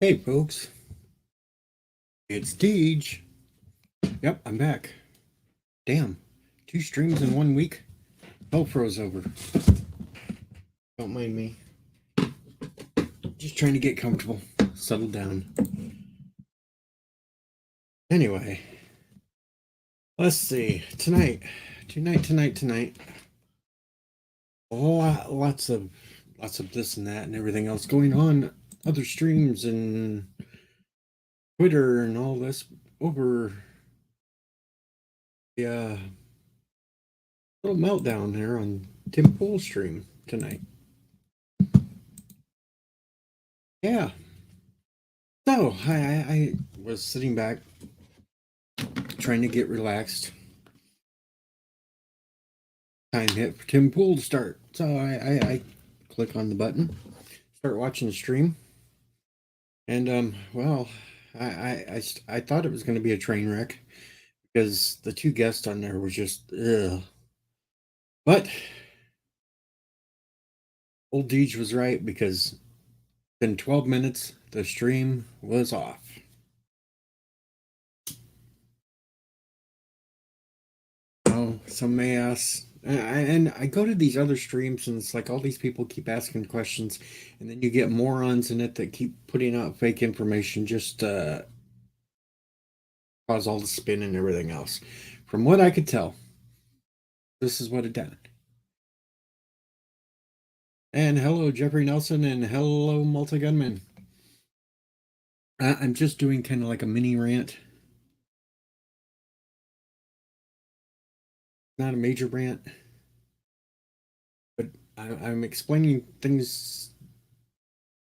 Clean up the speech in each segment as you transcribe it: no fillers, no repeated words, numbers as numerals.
Hey folks, it's Deej. Yep, I'm back. Damn, two streams in 1 week. Hell froze over. Don't mind me. Just trying to get comfortable, settle down. Anyway, let's see. Tonight. Lots of this and that and everything else going on. Other streams and Twitter and all this over the little meltdown here on Tim Pool's stream tonight. Yeah. So I was sitting back trying to get relaxed. Time hit for Tim Pool to start. So I click on the button, start watching the stream. And well, I thought it was going to be a train wreck because the two guests on there were just ugh. But old Deej was right because in 12 minutes the stream was off. Oh, some may ask, and I go to these other streams and it's like all these people keep asking questions, and then you get morons in it that keep putting out fake information just cause all the spin and everything else. From what I could tell, this is what it did. And hello, Jeffrey Nelson, and hello, Multi Gunman. I'm just doing kind of like a mini rant, not a major rant, but I'm explaining things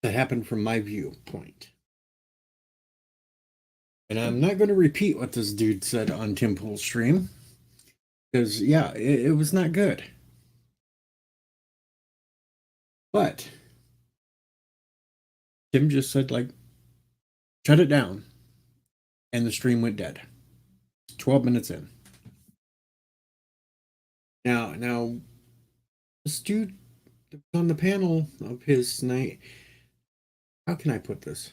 that happen from my viewpoint. And I'm not going to repeat what this dude said on Tim Pool's stream because, yeah, it was not good. But Tim just said, like, shut it down. And the stream went dead. 12 minutes in. Now, this dude that was on the panel of his night, how can I put this?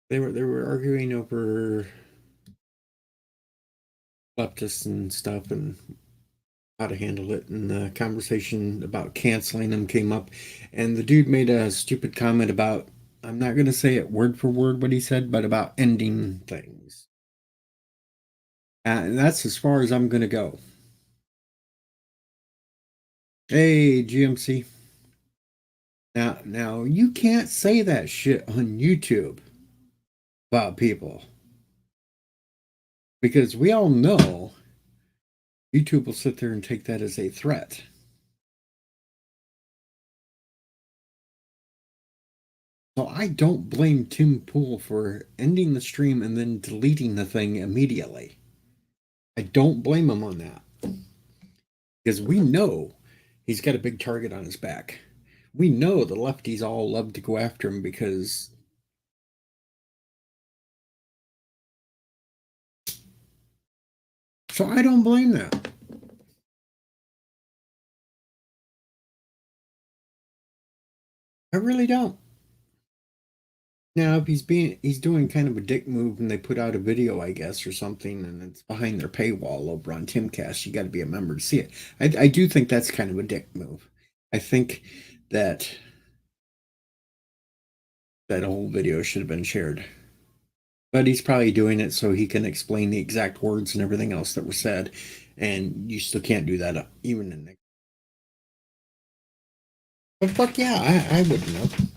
They were arguing over leftists and stuff and how to handle it, and the conversation about canceling them came up, and the dude made a stupid comment about, I'm not going to say it word for word what he said, but about ending things. And that's as far as I'm going to go. Hey, GMC. Now you can't say that shit on YouTube about people because we all know YouTube will sit there and take that as a threat. So I don't blame Tim Pool for ending the stream and then deleting the thing immediately. I don't blame him on that because we know he's got a big target on his back. We know the lefties all love to go after him because so I don't blame that. I really don't. Now, if he's doing kind of a dick move and they put out a video, I guess, or something, and it's behind their paywall over on Timcast, you got to be a member to see it. I do think that's kind of a dick move. I think that that whole video should have been shared. But he's probably doing it so he can explain the exact words and everything else that were said, and you still can't do that even in the. But fuck yeah, I wouldn't have.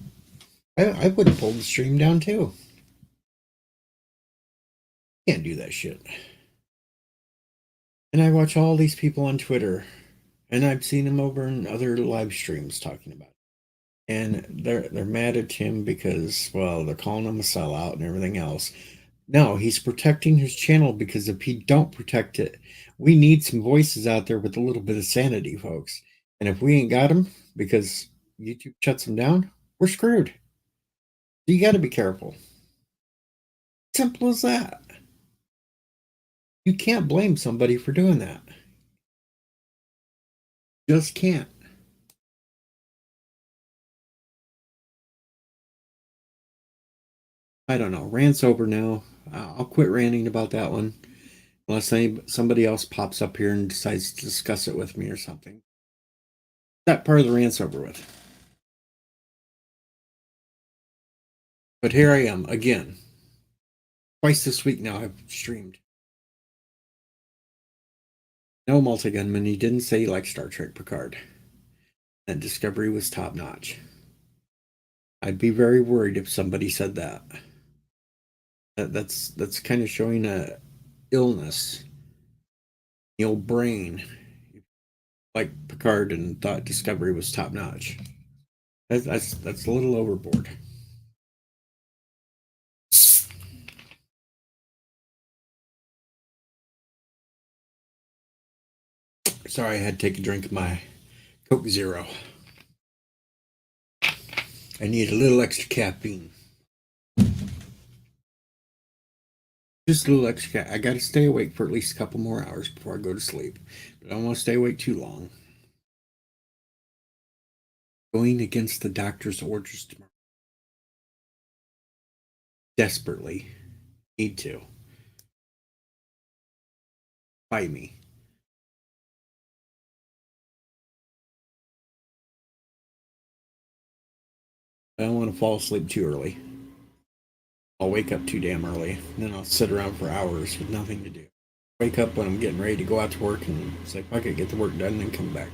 I would have pulled the stream down too. Can't do that shit. And I watch all these people on Twitter, and I've seen them over in other live streams talking about it. And they're mad at him because, well, they're calling him a sellout and everything else. No, he's protecting his channel because if he don't protect it, we need some voices out there with a little bit of sanity, folks. And if we ain't got them because YouTube shuts them down, we're screwed. You got to be careful. Simple as that. You can't blame somebody for doing that. Just can't. I don't know. Rant's over now. I'll quit ranting about that one unless somebody else pops up here and decides to discuss it with me or something. That part of the rant's over with. But here I am again. Twice this week now I've streamed. No, Multi-Gunman, he didn't say he liked Star Trek Picard. That Discovery was top notch. I'd be very worried if somebody said that. That's kind of showing a illness. The old brain, like Picard, and thought Discovery was top notch. That's a little overboard. Sorry, I had to take a drink of my Coke Zero. I need a little extra caffeine. Just a little extra. I got to stay awake for at least a couple more hours before I go to sleep. But I don't want to stay awake too long. Going against the doctor's orders tomorrow. Desperately need to. Fight me. I don't want to fall asleep too early. I'll wake up too damn early. And then I'll sit around for hours with nothing to do. Wake up when I'm getting ready to go out to work and say, fuck it, get the work done and then come back.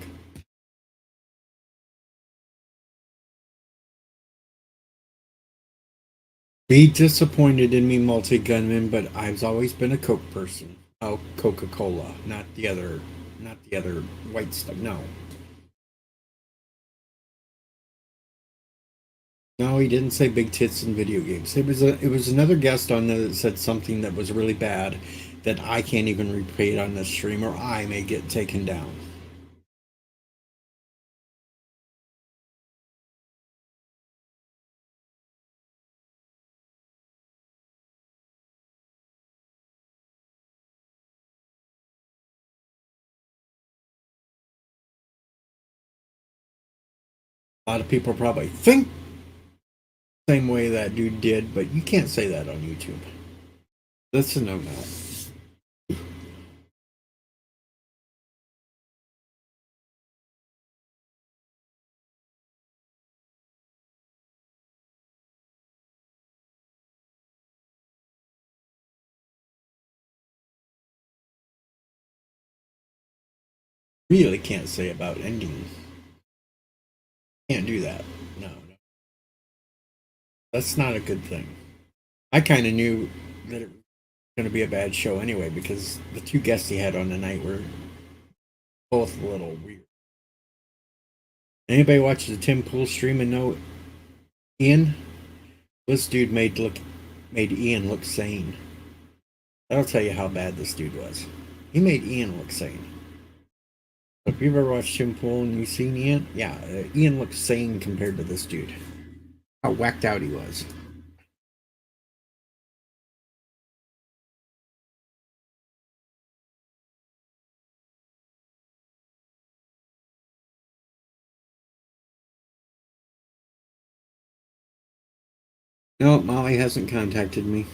Be disappointed in me, Multi-Gunman, but I've always been a Coke person. Oh, Coca-Cola, not the other white stuff. No. No, he didn't say big tits in video games. It was another guest on there that said something that was really bad that I can't even repeat on this stream or I may get taken down. A lot of people probably think the same way that dude did, but you can't say that on YouTube. That's a no-no. Really can't say about ending. Can't do that. No. That's not a good thing. I kind of knew that it was going to be a bad show anyway because the two guests he had on the night were both a little weird. Anybody watch the Tim Pool stream and know Ian? This dude made Ian look sane. That'll tell you how bad this dude was. He made Ian look sane. So if you've ever watched Tim Pool and you've seen Ian, yeah, Ian looks sane compared to this dude. How whacked out he was. No, Molly hasn't contacted me.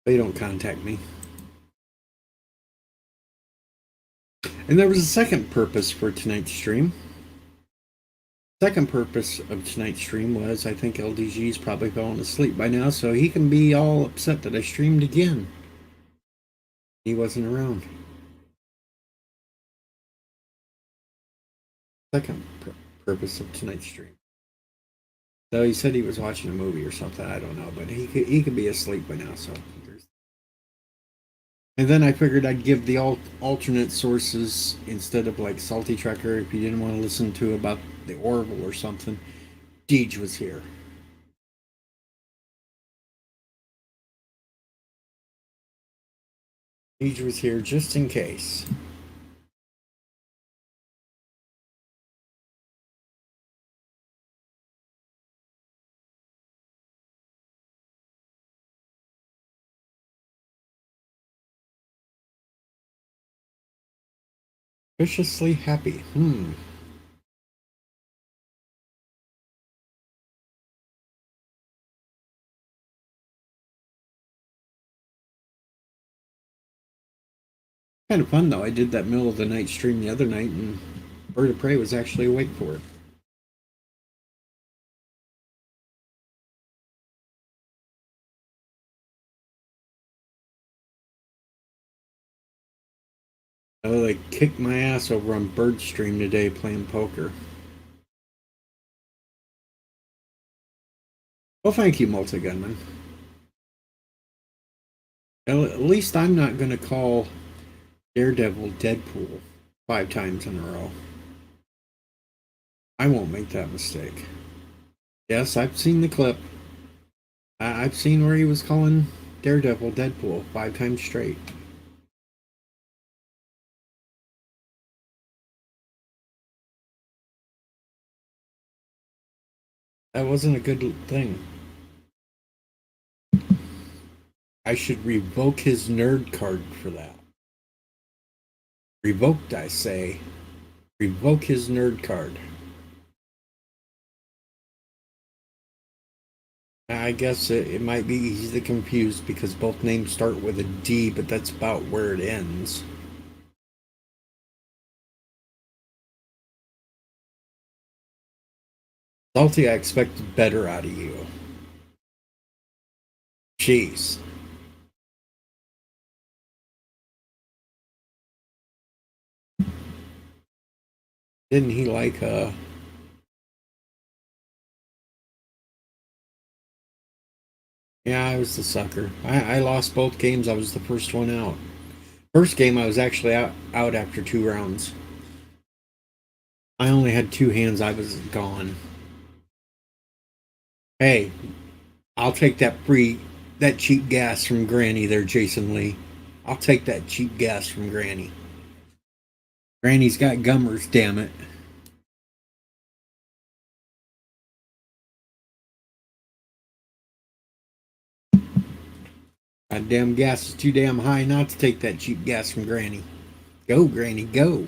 They don't contact me. And there was a second purpose for tonight's stream. Second purpose of tonight's stream was I think LDG's probably fallen asleep by now, so he can be all upset that I streamed again. He wasn't around. Second purpose of tonight's stream. So he said he was watching a movie or something. I don't know, but he could be asleep by now. So and then I figured I'd give the alternate sources instead of like Salty Trekker if you didn't want to listen to about the Orville or something. Deej was here. Deej was here just in case. Viciously happy. Kind of fun though. I did that middle of the night stream the other night, and Bird of Prey was actually awake for it. Oh, they kicked my ass over on Bird stream today playing poker. Well, thank you, Multi Gunman. Well, at least I'm not going to call Daredevil Deadpool 5 times in a row. I won't make that mistake. Yes, I've seen the clip. I've seen where he was calling Daredevil Deadpool 5 times straight. That wasn't a good thing. I should revoke his nerd card for that. Revoked, I say. Revoke his nerd card. I guess it might be easy to confuse because both names start with a D, but that's about where it ends. Salty, I expected better out of you. Jeez. Didn't he like Yeah, I was the sucker. I lost both games. I was the first one out. First game I was actually out after 2 rounds. I only had 2 hands, I was gone. Hey, I'll take that cheap gas from Granny there, Jason Lee. I'll take that cheap gas from Granny. Granny's got gummers, damn it. That damn gas is too damn high not to take that cheap gas from Granny. Go, Granny, go.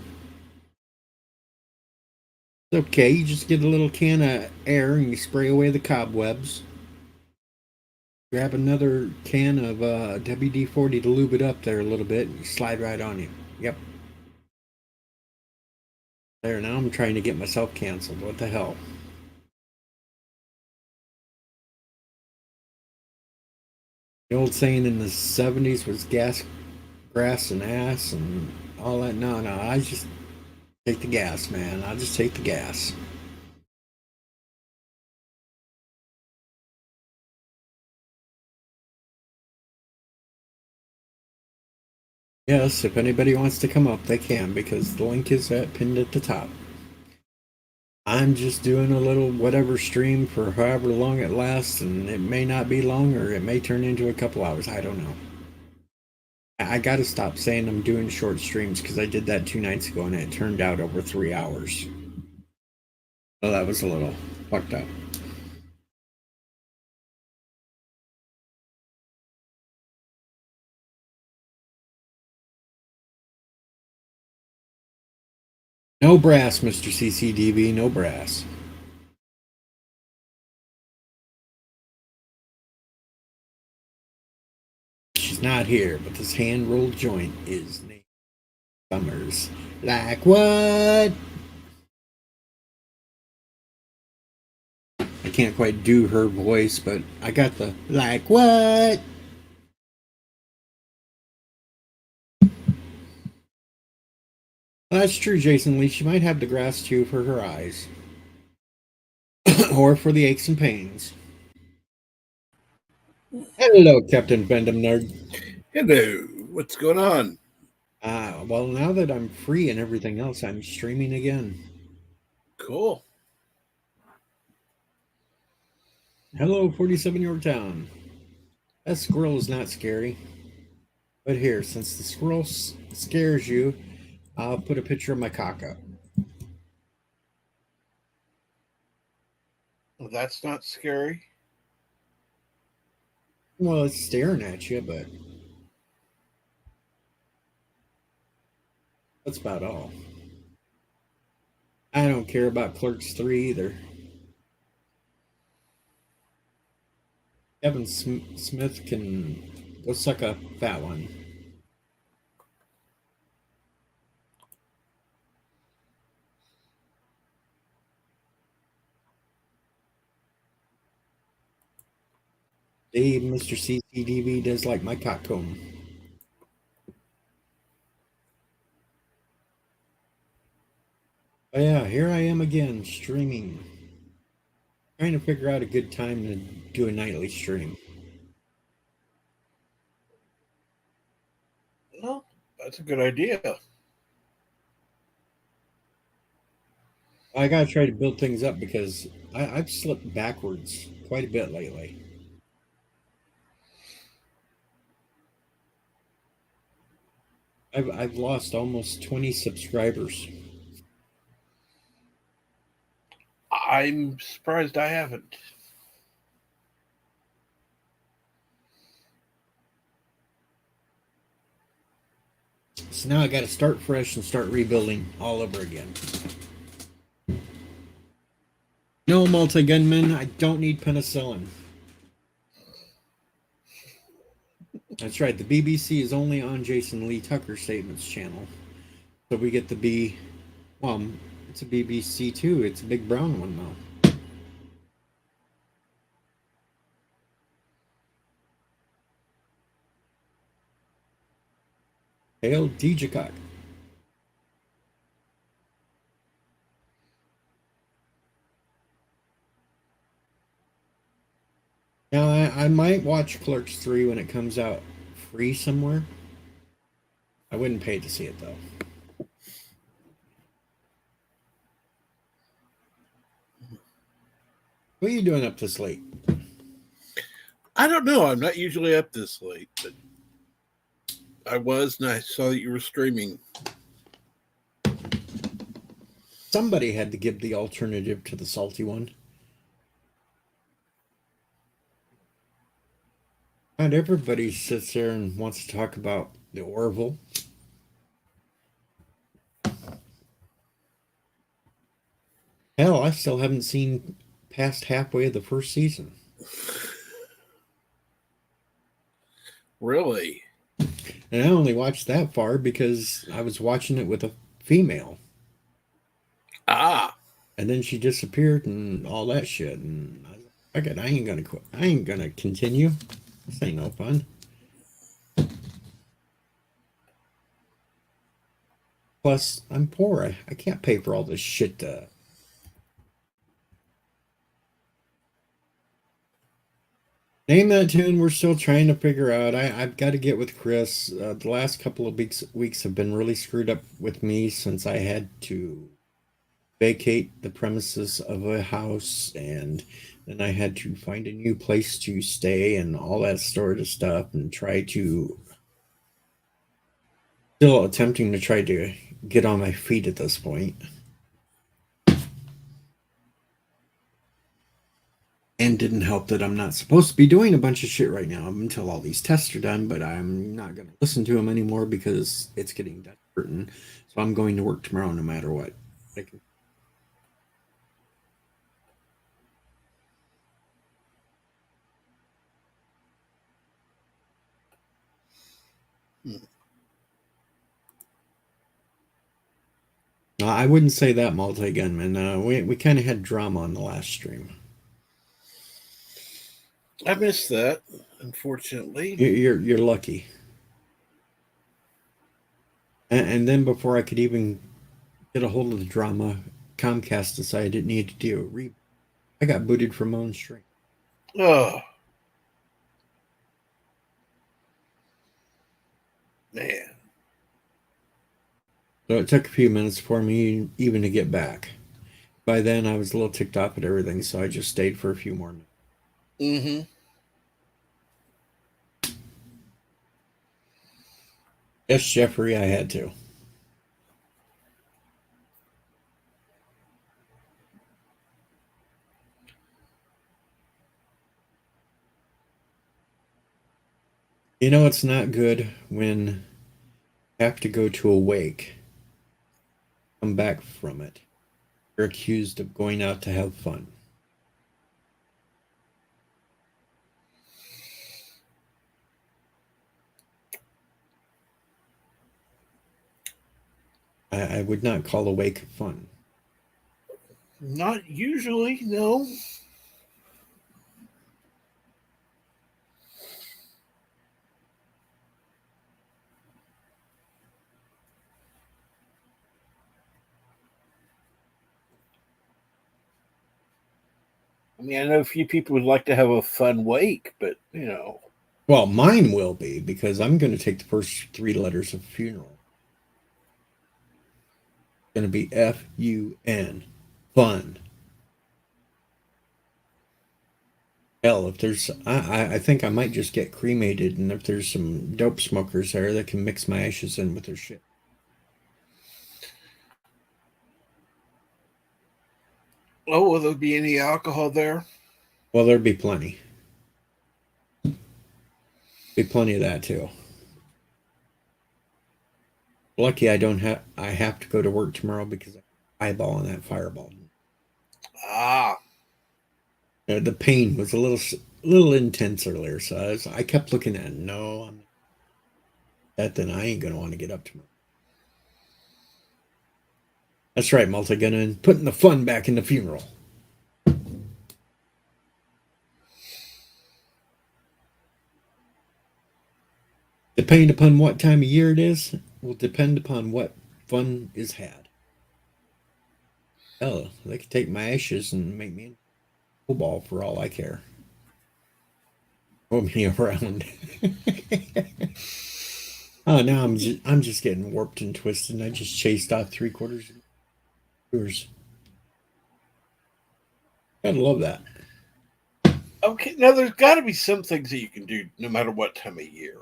It's okay, you just get a little can of air and you spray away the cobwebs. Grab another can of WD-40 to lube it up there a little bit and you slide right on you. Yep. There, now I'm trying to get myself canceled. What the hell? The old saying in the 70s was gas, grass, and ass and all that. No, no, I just take the gas, man. I'll just take the gas. Yes, if anybody wants to come up, they can because the link is pinned at the top. I'm just doing a little whatever stream for however long it lasts, and it may not be long or it may turn into a couple hours. I don't know. I got to stop saying I'm doing short streams because I did that 2 nights ago and it turned out over 3 hours. So that was a little fucked up. No brass, Mr. CCDV, no brass. She's not here, but this hand rolled joint is named Summers. Like what? I can't quite do her voice, but I got the like what? Well, that's true, Jason Lee. She might have the grass too for her eyes, or for the aches and pains. Hello, Captain Bendham Nerd. Hello, what's going on? Well, now that I'm free and everything else, I'm streaming again. Cool. Hello, 47 Yorktown. That squirrel is not scary. But here, since the squirrel scares you, I'll put a picture of my cock up. Well, that's not scary. Well, it's staring at you, but that's about all. I don't care about Clerks 3 either. Kevin Smith can go suck a fat one. Dave, Mr. CCDV does like my cockcomb. Oh yeah, here I am again, streaming. Trying to figure out a good time to do a nightly stream. Well, that's a good idea. I gotta try to build things up because I've slipped backwards quite a bit lately. I've lost almost 20 subscribers. I'm surprised I haven't. So now I gotta start fresh and start rebuilding all over again. No, multi-gunman, I don't need penicillin. That's right, the BBC is only on Jason Lee Tucker Statements channel. So we get the B, well, it's a BBC too. It's a big brown one though. Hail Dijacock. Now, I might watch Clerks 3 when it comes out free somewhere. I wouldn't pay to see it, though. What are you doing up this late? I don't know. I'm not usually up this late, but I was, and I saw that you were streaming. Somebody had to give the alternative to the salty one. Not everybody sits there and wants to talk about the Orville. Hell, I still haven't seen past halfway of the first season. Really? And I only watched that far because I was watching it with a female. Ah. And then she disappeared and all that shit. And I was like, I ain't gonna quit. I ain't gonna continue. This ain't no fun. Plus, I'm poor. I can't pay for all this shit. Name that tune. We're still trying to figure out. I've got to get with Chris. The last couple of weeks have been really screwed up with me since I had to vacate the premises of a house, and then I had to find a new place to stay and all that sort of stuff, and try to still attempting to try to get on my feet at this point. And didn't help that I'm not supposed to be doing a bunch of shit right now until all these tests are done, but I'm not going to listen to them anymore because it's getting desperate. And so I'm going to work tomorrow no matter what. I wouldn't say that, multi-gunman. We kind of had drama on the last stream. I missed that, unfortunately. You're lucky. And then before I could even get a hold of the drama, Comcast decided it needed to do a reboot. I got booted from my own stream. Oh. Man. So it took a few minutes for me even to get back. By then, I was a little ticked off at everything, so I just stayed for a few more minutes. Mm-hmm. Yes, Jeffrey, I had to. You know, it's not good when you have to go to a wake, come back from it, You're accused of going out to have fun. I would not call a wake fun. Not usually, no. I mean, I know a few people would like to have a fun wake, but you know. Well, mine will be because I'm going to take the first three letters of funeral. It's going to be F-U-N, fun. Hell, if there's, I think I might just get cremated, and if there's some dope smokers there that can mix my ashes in with their shit. Oh, will there be any alcohol there? Well, there'd be plenty. Be plenty of that too. Lucky I don't have. I have to go to work tomorrow because I'm eyeballing that fireball. Ah, The pain was a little intense earlier, so I kept looking at it. No, I'm that. Then I ain't gonna want to get up tomorrow. That's right, multi-gunning, putting the fun back in the funeral. Depending upon what time of year it is, will depend upon what fun is had. Hell, they could take my ashes and make me a football for all I care. Throw me around. Oh, now I'm just getting warped and twisted. And I just chased off 3/4 of yours. Gotta love that. okay. Now there's got to be some things that you can do no matter what time of year.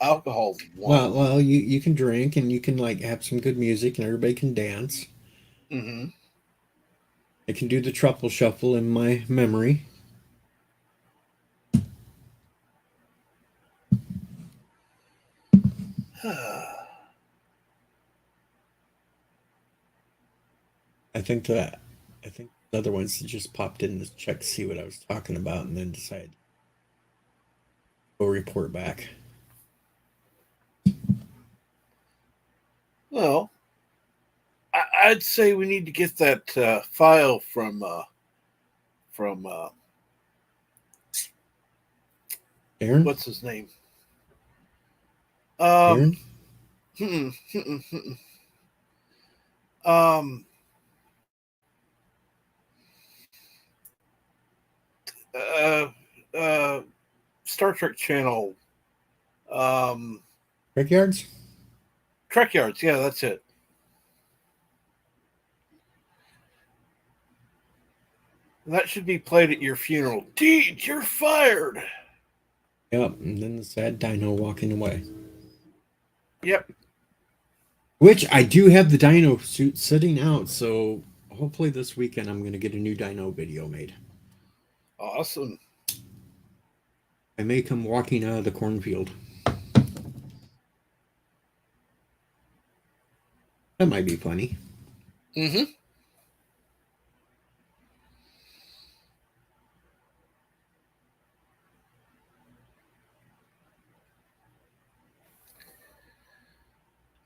Alcohol's one. Well, you can drink and you can like have some good music and everybody can dance. Mm-hmm. I can do the truffle shuffle in my memory. I think the other ones just popped in to check to see what I was talking about and then decided to go report back. Well, I'd say we need to get that file from Aaron? what's his name? Um, Aaron? um, uh, uh, Star Trek channel. Um, Brickyards? Trek Yards. Yeah, that's it. That should be played at your funeral. Deej, you're fired. Yep, and then the sad dino walking away. Yep. Which I do have the dino suit sitting out, so hopefully this weekend I'm going to get a new dino video made. Awesome. I may come walking out of the cornfield. That might be funny. Mm-hmm.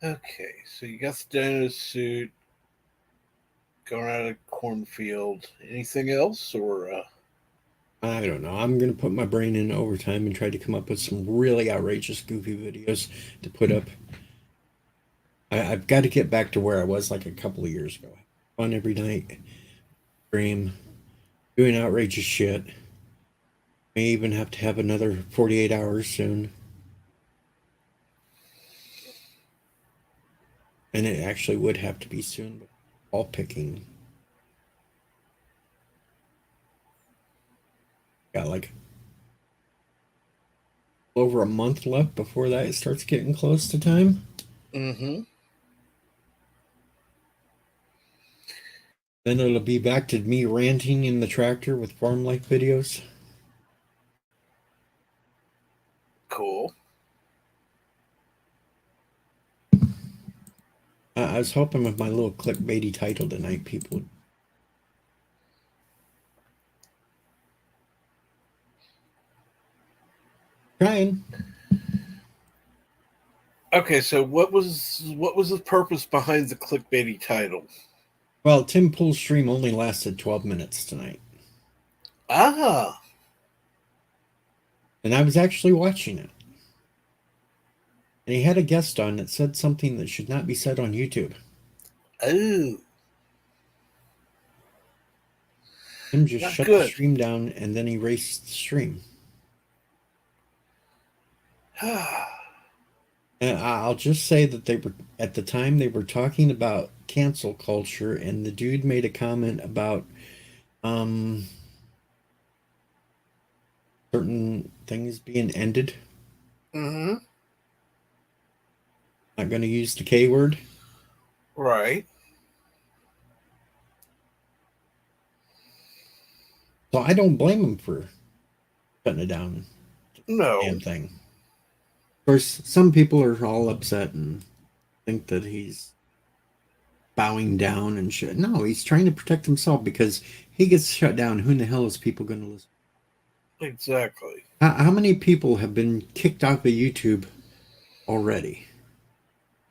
Okay, so you got the dino suit going out of the cornfield. Anything else, or I don't know. I'm going to put my brain in overtime and try to come up with some really outrageous, goofy videos to put up. I've got to get back to where I was like a couple of years ago. Fun every night, stream, doing outrageous shit. May even have to have another 48 hours soon. And it actually would have to be soon, but all picking. Got like over a month left before that it starts getting close to time. mm-hmm. Then it'll be back to me ranting in the tractor with farm life videos. Cool. I was hoping with my little clickbaity title tonight, people would Trying. Okay, so what was the purpose behind the clickbaity title? Well, Tim Pool's stream only lasted 12 minutes tonight. Ah. And I was actually watching it. And he had a guest on that said something that should not be said on YouTube. Oh. Tim just Not shut the good. stream down and then erased the stream. And I'll just say that they were, at the time, they were talking about cancel culture, and the dude made a comment about certain things being ended. Mm-hmm. Not going to use the K word. Right. So I don't blame him for shutting it down. No. Damn thing. Of course, some people are all upset and think that he's bowing down and shit. No, he's trying to protect himself because he gets shut down. Who in the hell is people going to listen? Exactly. How many people have been kicked off of YouTube already?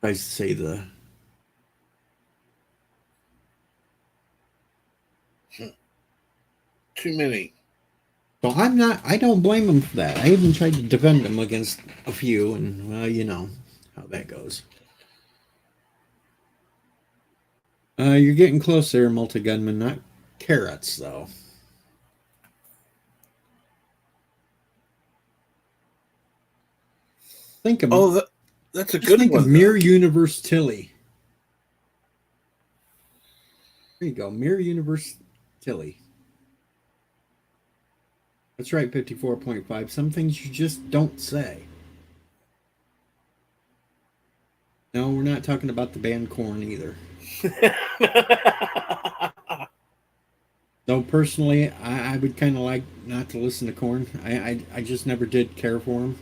Tries to say the. Too many. So I'm not. I don't blame him for that. I even tried to defend him against a few, and well, you know how that goes. You're getting close there, multi-gunman. Not carrots, though. Think of That's a just good think of one, Mirror though. Universe Tilly. There you go, Mirror Universe Tilly. That's right, 54.5. Some things you just don't say. No, we're not talking about the band Corn either. Though personally, I would kind of like not to listen to Corn. I just never did care for him.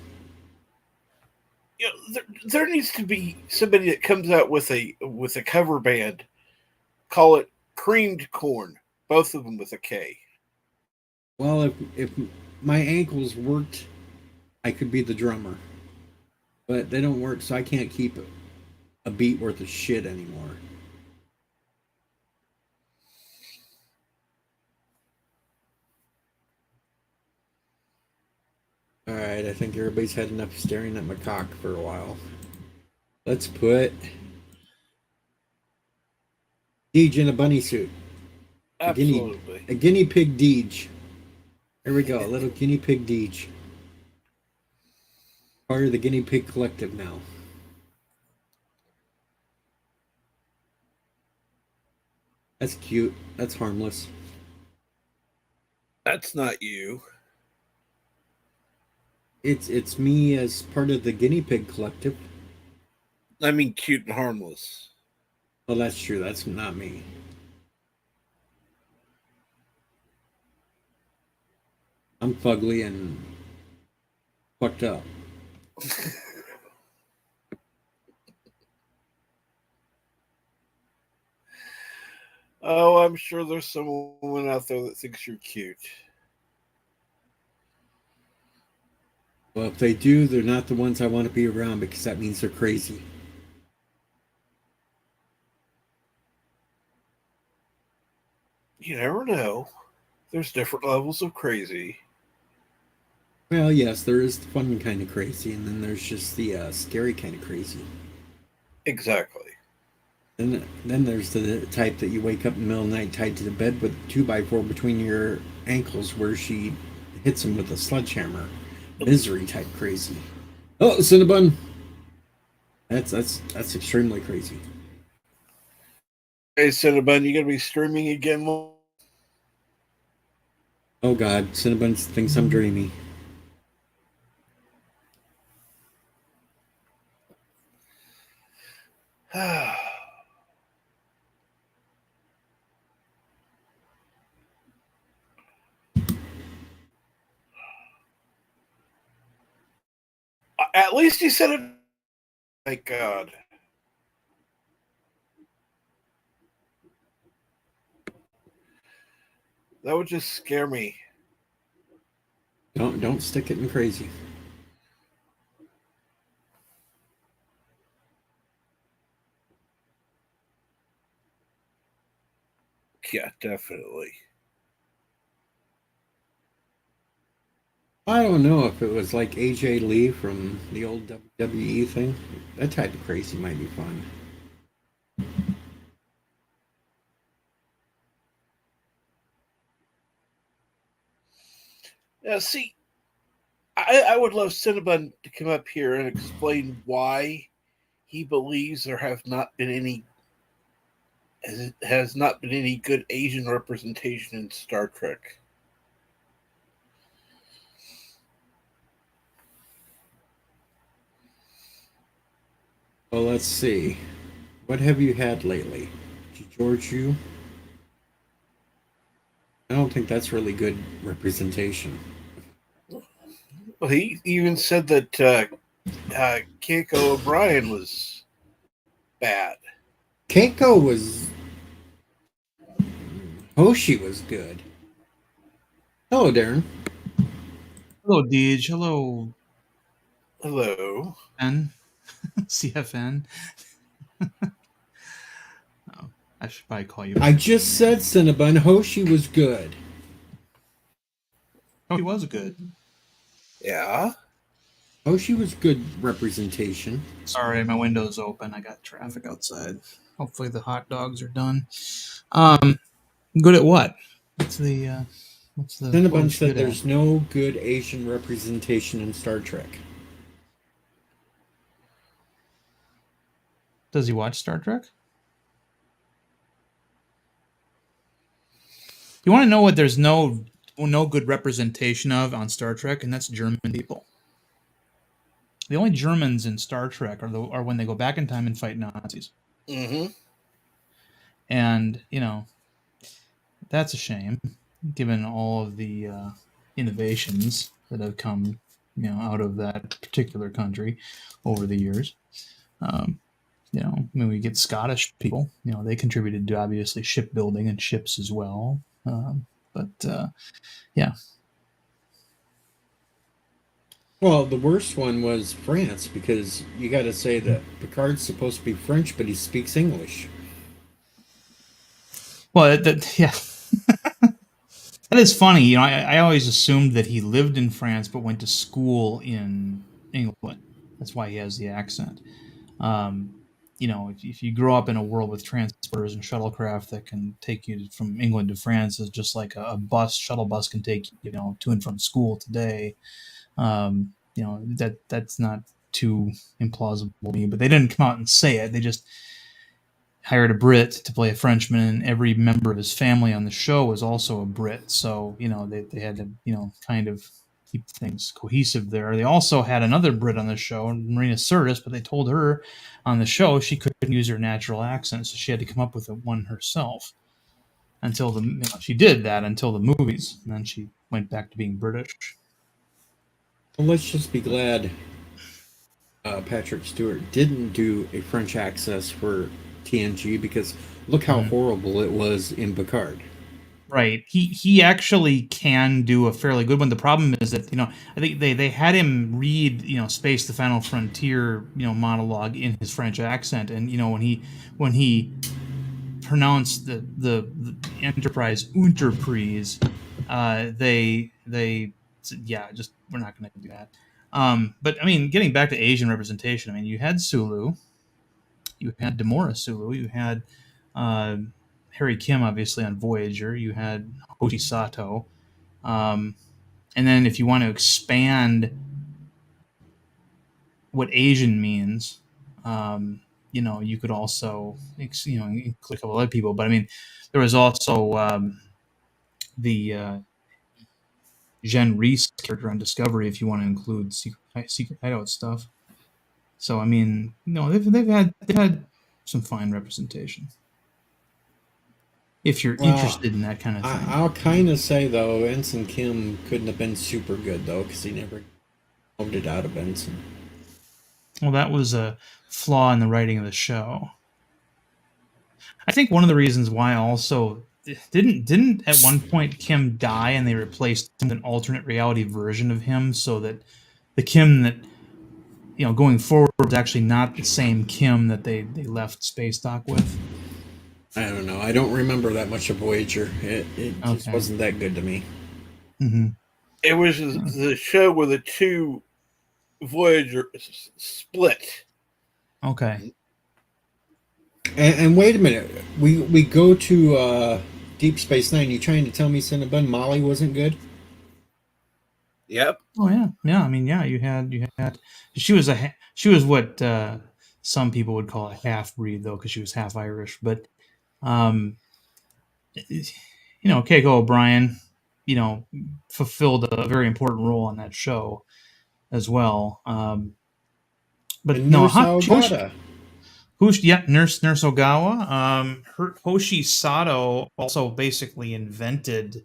You know, there needs to be somebody that comes out with a cover band. Call it Creamed Corn. Both of them with a K. Well, if my ankles worked, I could be the drummer. But they don't work, so I can't keep a beat worth of shit anymore. All right, I think everybody's had enough staring at my cock for a while. Let's put Deej in a bunny suit. Absolutely. A guinea pig Deej. There we go, a little guinea pig Deej. Part of the guinea pig collective now. That's cute. That's harmless. That's not you. It's me as part of the guinea pig collective. I mean, cute and harmless. Well, that's true. That's not me. I'm fugly and fucked up. Oh, I'm sure there's someone out there that thinks you're cute. Well, if they do, they're not the ones I want to be around because that means they're crazy. You never know. There's different levels of crazy. Well, yes, there is the fun kind of crazy, and then there's just the scary kind of crazy. Exactly. And then there's the type that you wake up in the middle of the night tied to the bed with a 2x4 between your ankles where she hits him with a sledgehammer. Misery type crazy. Oh, Cinnabon! That's extremely crazy. Hey, Cinnabon, you gonna be streaming again? Oh God, Cinnabon thinks I'm dreamy. At least you said it. Thank God. That would just scare me. Don't stick it in crazy. Yeah, definitely. I don't know if it was like AJ Lee from the old WWE thing. That type of crazy might be fun. Now, see, I would love Cinnabon to come up here and explain why he believes there have not been any has not been any good Asian representation in Star Trek. Well, let's see. What have you had lately? George, you? I don't think that's really good representation. Well, he even said that Keiko O'Brien was bad. Keiko was. Hoshi was good. Hello, Darren. Hello, Deej. Hello, Hello. N. CFN. Oh, I should probably call you. I just said Cinnabon. Hoshi was good. Oh, he was good. Yeah. Hoshi was good representation. Sorry, my window's open. I got traffic outside. Hopefully the hot dogs are done. Good at what? What's the Cinnabon said good there's at? no good Asian representation in Star Trek. Does he watch Star Trek? You want to know what there's no good representation of on Star Trek, and that's German people. The only Germans in Star Trek are when they go back in time and fight Nazis. Mm-hmm. And, that's a shame, given all of the innovations that have come, out of that particular country over the years. When we get Scottish people, they contributed to obviously shipbuilding and ships as well. Yeah. Well, the worst one was France because you got to say that Picard's supposed to be French, but he speaks English. Well, yeah. That is funny. I always assumed that he lived in France but went to school in England. That's why he has the accent. If you grow up in a world with transporters and shuttlecraft that can take you from England to France, is just like a shuttle bus can take you, to and from school today. That's not too implausible to me. But they didn't come out and say it. They just hired a Brit to play a Frenchman, and every member of his family on the show was also a Brit. So, they had to, kind of keep things cohesive there. They also had another Brit on the show, Marina Sirtis, but they told her on the show she couldn't use her natural accent, so she had to come up with one herself. She did that until the movies, and then she went back to being British. Well, let's just be glad Patrick Stewart didn't do a French accent for TNG because look how horrible it was in Picard. Right. He actually can do a fairly good one. The problem is that, I think they had him read, Space the Final Frontier, monologue in his French accent. And, when he pronounced the Enterprise Unterprise, they said, yeah, just we're not going to do that. But I mean, getting back to Asian representation, I mean, you had Sulu, you had Demora Sulu, you had Harry Kim, obviously, on Voyager. You had Hoshi Sato. And then if you want to expand what Asian means, you could also, include a couple other people. But I mean, there was also the Jen Reese character on Discovery, if you want to include Secret Hideout stuff. So I mean, they've had some fine representation. If you're interested in that kind of thing. I'll kind of say, though, Ensign Kim couldn't have been super good, though, because he never moved it out of Ensign. Well, that was a flaw in the writing of the show. I think one of the reasons why also didn't at one point Kim die and they replaced him with an alternate reality version of him so that the Kim that going forward was actually not the same Kim that they left Space Dock with. I don't know. I don't remember that much of Voyager. It just Okay. wasn't that good to me. Mm-hmm. It was the show where the two Voyager split. Okay. And wait a minute, we go to Deep Space Nine. You trying to tell me Cinnabon Molly wasn't good? Yep. Oh yeah, yeah. I mean, yeah. You had. She was she was what some people would call a half breed, though, because she was half Irish. But um, Keiko O'Brien, fulfilled a very important role on that show as well. But And no, Nurse Ogata. Nurse Ogawa. Hoshi Sato also basically invented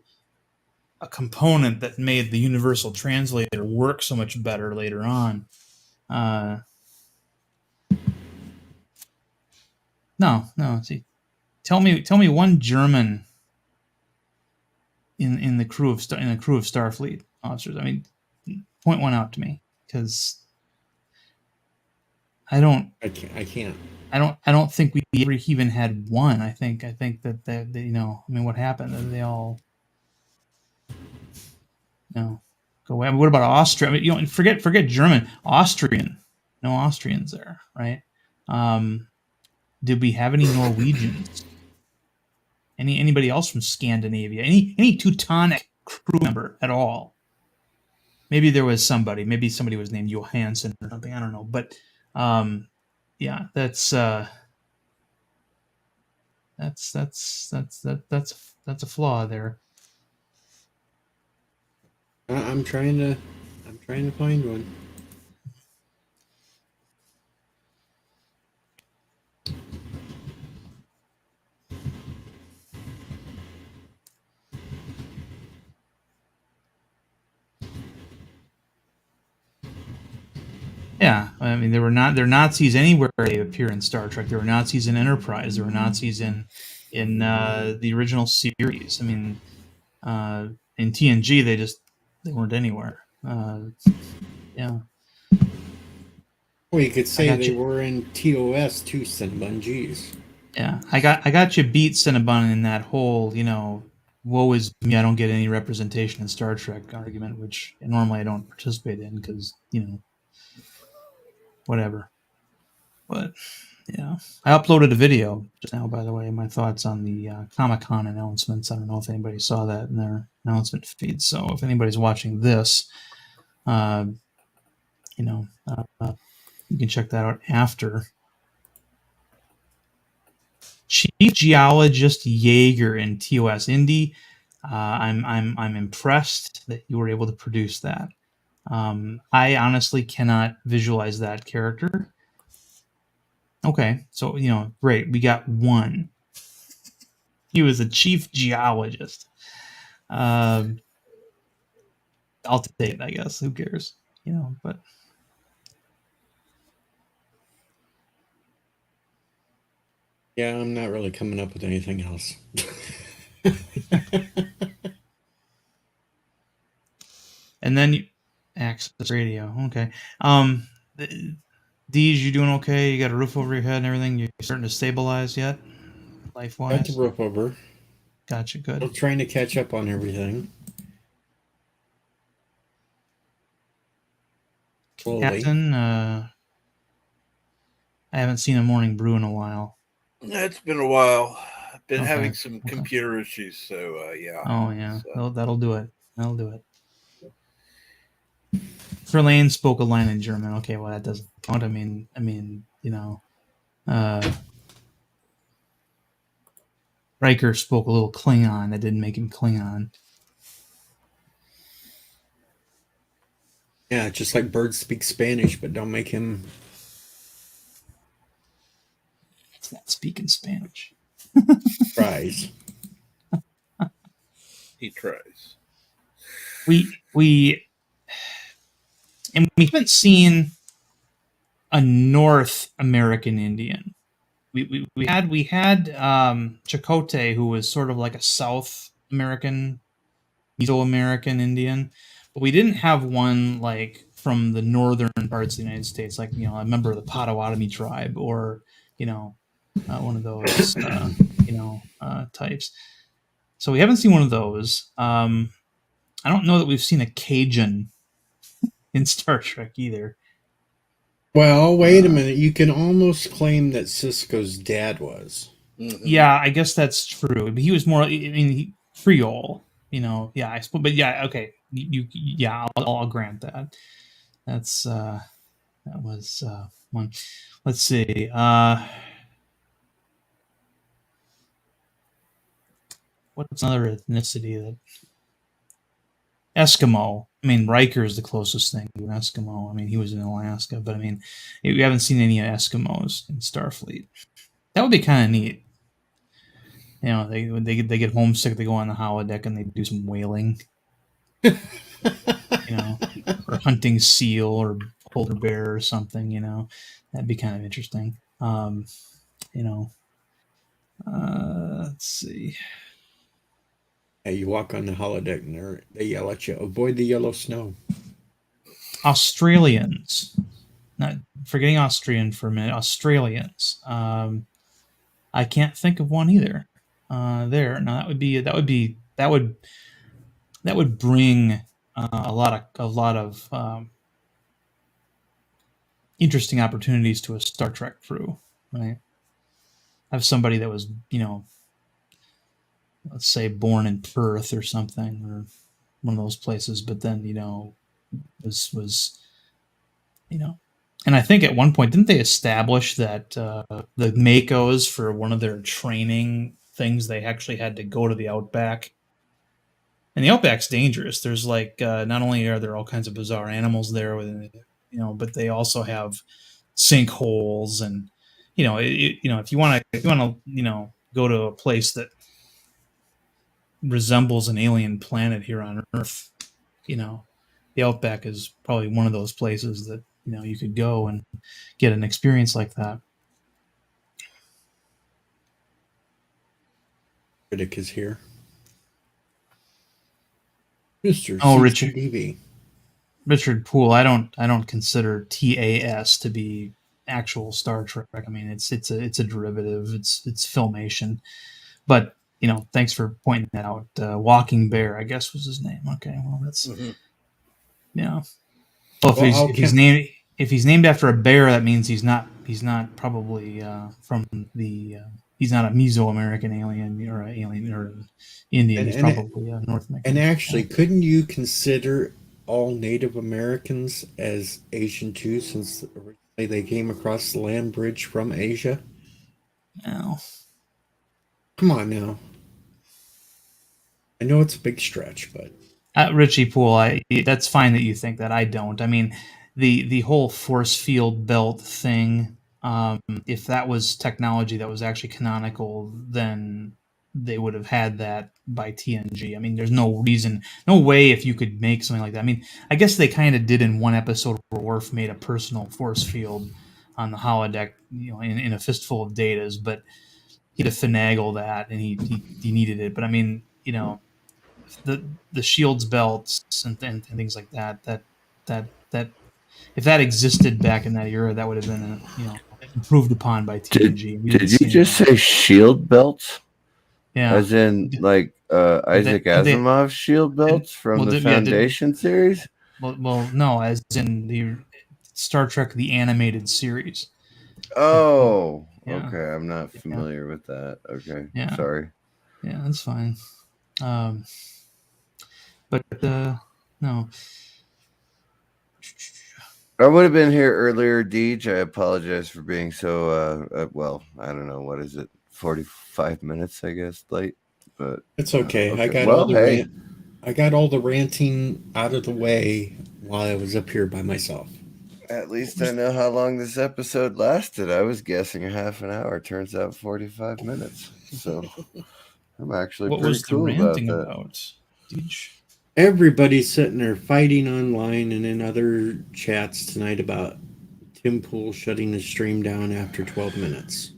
a component that made the universal translator work so much better later on. No. See, tell me one German in the crew of Starfleet officers. I mean, point one out to me, because I don't I can't. I can't. I don't think we ever even had one. I think that I mean, what happened? They all go away. I mean, what about Austria? I mean, forget German, Austrian. No Austrians there, right? Did we have any Norwegians? Anybody else from Scandinavia? Any Teutonic crew member at all? Maybe there was somebody. Maybe somebody was named Johansson or something. I don't know. But yeah, that's a flaw there. I'm trying to find one. Yeah, I mean, there are Nazis anywhere they appear in Star Trek. There were Nazis in Enterprise. There were Nazis in the original series. I mean, in TNG they weren't anywhere. Yeah, Well, you could I say got they you. were in TOS too, Cinnabon. Jeez. Yeah, I got you beat, Cinnabon, in that whole woe is me, I don't get any representation in Star Trek argument, which normally I don't participate in because whatever. But yeah, I uploaded a video just now, by the way, my thoughts on the Comic-Con announcements. I don't know if anybody saw that in their announcement feed. So if anybody's watching this, uh, you can check that out after. Chief Geologist Jaeger in TOS Indy. I'm impressed that you were able to produce that. I honestly cannot visualize that character. Okay, so great. We got one. He was a chief geologist. I'll take it, I guess. Who cares? But Yeah, I'm not really coming up with anything else. and then access radio. Okay. Deej, you doing okay? You got a roof over your head and everything? You starting to stabilize yet, life Got the wise? roof over. Gotcha. Good. Still trying to catch up on everything. Slowly. Captain, I haven't seen a morning brew in a while. It's been a while. I've been having Okay. some computer issues, so yeah. Oh yeah, So. that'll do it. That'll do it. Verlaine spoke a line in German. Okay, well that doesn't count. I mean, Riker spoke a little Klingon. That didn't make him Klingon. Yeah, just like birds speak Spanish, but don't make him. It's not speaking Spanish. Tries. He tries. We haven't seen a North American Indian. We had Chakotay, who was sort of like a South American, Mesoamerican Indian, but we didn't have one like from the northern parts of the United States, like a member of the Potawatomi tribe, or one of those types. So we haven't seen one of those. I don't know that we've seen a Cajun in Star Trek either. Well, wait a minute. You can almost claim that Cisco's dad was. Mhm. Yeah, I guess that's true. But he was more, I mean, Creole. Yeah, I suppose. But yeah, okay. Yeah, I'll grant that. That was one. Let's see. What's another ethnicity that Eskimo? I mean, Riker is the closest thing to an Eskimo. I mean, he was in Alaska, but I mean, we haven't seen any Eskimos in Starfleet. That would be kind of neat. They get homesick, they go on the holodeck and they do some whaling. Or hunting seal or polar bear or something. That'd be kind of interesting. Let's see. Yeah, you walk on the holodeck and they yell at you, avoid the yellow snow. Australians. Not forgetting Austrian for a minute. Australians. I can't think of one either. There. Now that would bring a lot of interesting opportunities to a Star Trek crew, right? Have somebody that was, let's say born in Perth or something, or one of those places, but then, was and I think at one point, didn't they establish that the Makos, for one of their training things, they actually had to go to the outback? And the outback's dangerous. There's not only are there all kinds of bizarre animals there, but they also have sinkholes, and if you want to go to a place that resembles an alien planet here on Earth, the outback is probably one of those places that you could go and get an experience like that. Critic is here. Mr. Oh, Richard Poole. I don't consider TAS to be actual Star Trek. I mean, it's a derivative. It's filmation. But thanks for pointing that out. Walking Bear, I guess, was his name. Okay, well that's yeah. Well, if he's named after a bear, that means he's not probably from the he's not a Mesoamerican alien or an alien or an Indian. He's probably a North American. And actually, couldn't you consider all Native Americans as Asian too, since originally they came across the land bridge from Asia? No. Come on now. I know it's a big stretch, but Richie Poole, that's fine that you think that. I don't. I mean, the whole force field belt thing. If that was technology that was actually canonical, then they would have had that by TNG. I mean, there's no reason, no way if you could make something like that. I mean, I guess they kind of did in one episode where Worf made a personal force field on the holodeck, in a fistful of datas, but he had to finagle that, and he needed it. But I mean, the shields belts and things like that if that existed back in that era, that would have been improved upon by TNG. Did you just say shield belts? Yeah, as in like Isaac Asimov's shield belts from the Foundation series? Well, no, as in the Star Trek the animated series. Oh, okay. I'm not familiar with that. Okay, sorry. Yeah, that's fine. But no. I would have been here earlier, Deej. I apologize for being so, well, I don't know. What is it? 45 minutes, I guess, late. But it's okay. okay. I got all the ranting out of the way while I was up here by myself. At least I know how long this episode lasted. I was guessing a half an hour. Turns out 45 minutes. So I'm actually pretty cool about that. Deej? Everybody's sitting there fighting online and in other chats tonight about Tim Pool shutting his stream down after 12 minutes.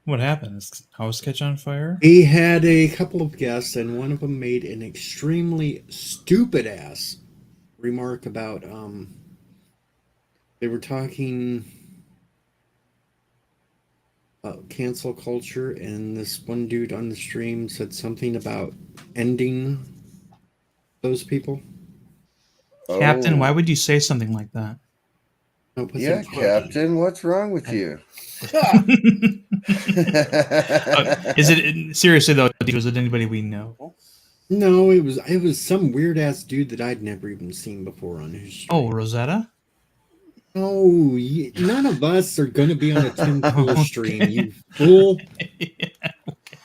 What happened? Is house catch on fire? He had a couple of guests, and one of them made an extremely stupid ass remark about they were talking cancel culture, and this one dude on the stream said something about ending those people. Captain, why would you say something like that? Yeah, Captain, what's wrong with you? Is it seriously though? Was it anybody we know? No, it was some weird ass dude that I'd never even seen before on his stream. Oh, Rosetta? Oh, none of us are going to be on a Tim Pool stream, you fool. Yeah, okay.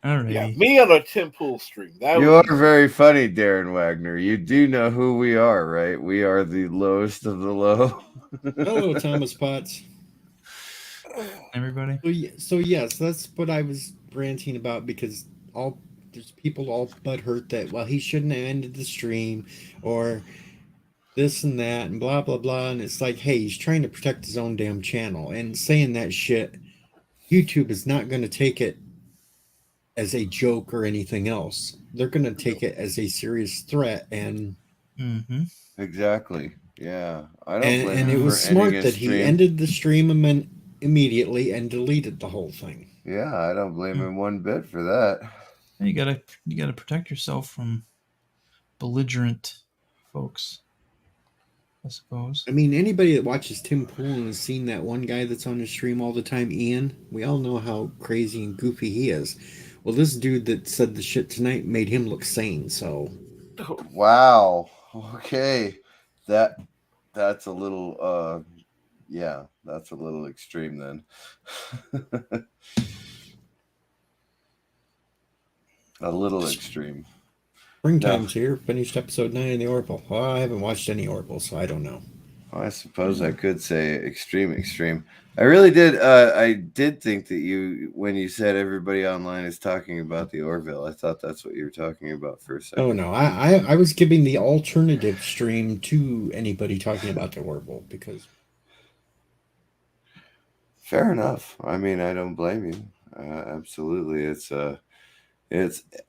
All right. Yeah, me on a Tim Pool stream. You are very funny, Darren Wagner. You do know who we are, right? We are the lowest of the low. Hello, Thomas Potts. Everybody. So yes, that's what I was ranting about, because there's people all butthurt that, well, he shouldn't have ended the stream, or this and that, and blah blah blah. And it's like, hey, he's trying to protect his own damn channel, and saying that shit, YouTube is not going to take it as a joke or anything else. They're going to take it as a serious threat. And exactly, yeah, I don't blame and him. It was smart that he ended the stream immediately and deleted the whole thing. Yeah, I don't blame him one bit for that. You gotta protect yourself from belligerent folks, I suppose. I mean, anybody that watches Tim Pool and has seen that one guy that's on his stream all the time, Ian, we all know how crazy and goofy he is. Well, this dude that said the shit tonight made him look sane, so. Wow. Okay. That's a little yeah, that's a little extreme then. A little extreme. Springtime's here. Finished episode 9 of the Oracle. Well, I haven't watched any Oracle, so I don't know. I suppose I could say extreme. I really did. I did think that when you said everybody online is talking about the Orville, I thought that's what you were talking about for a second. Oh no, I was giving the alternative stream to anybody talking about the Orville, because. Fair enough. I mean, I don't blame you. Absolutely, it's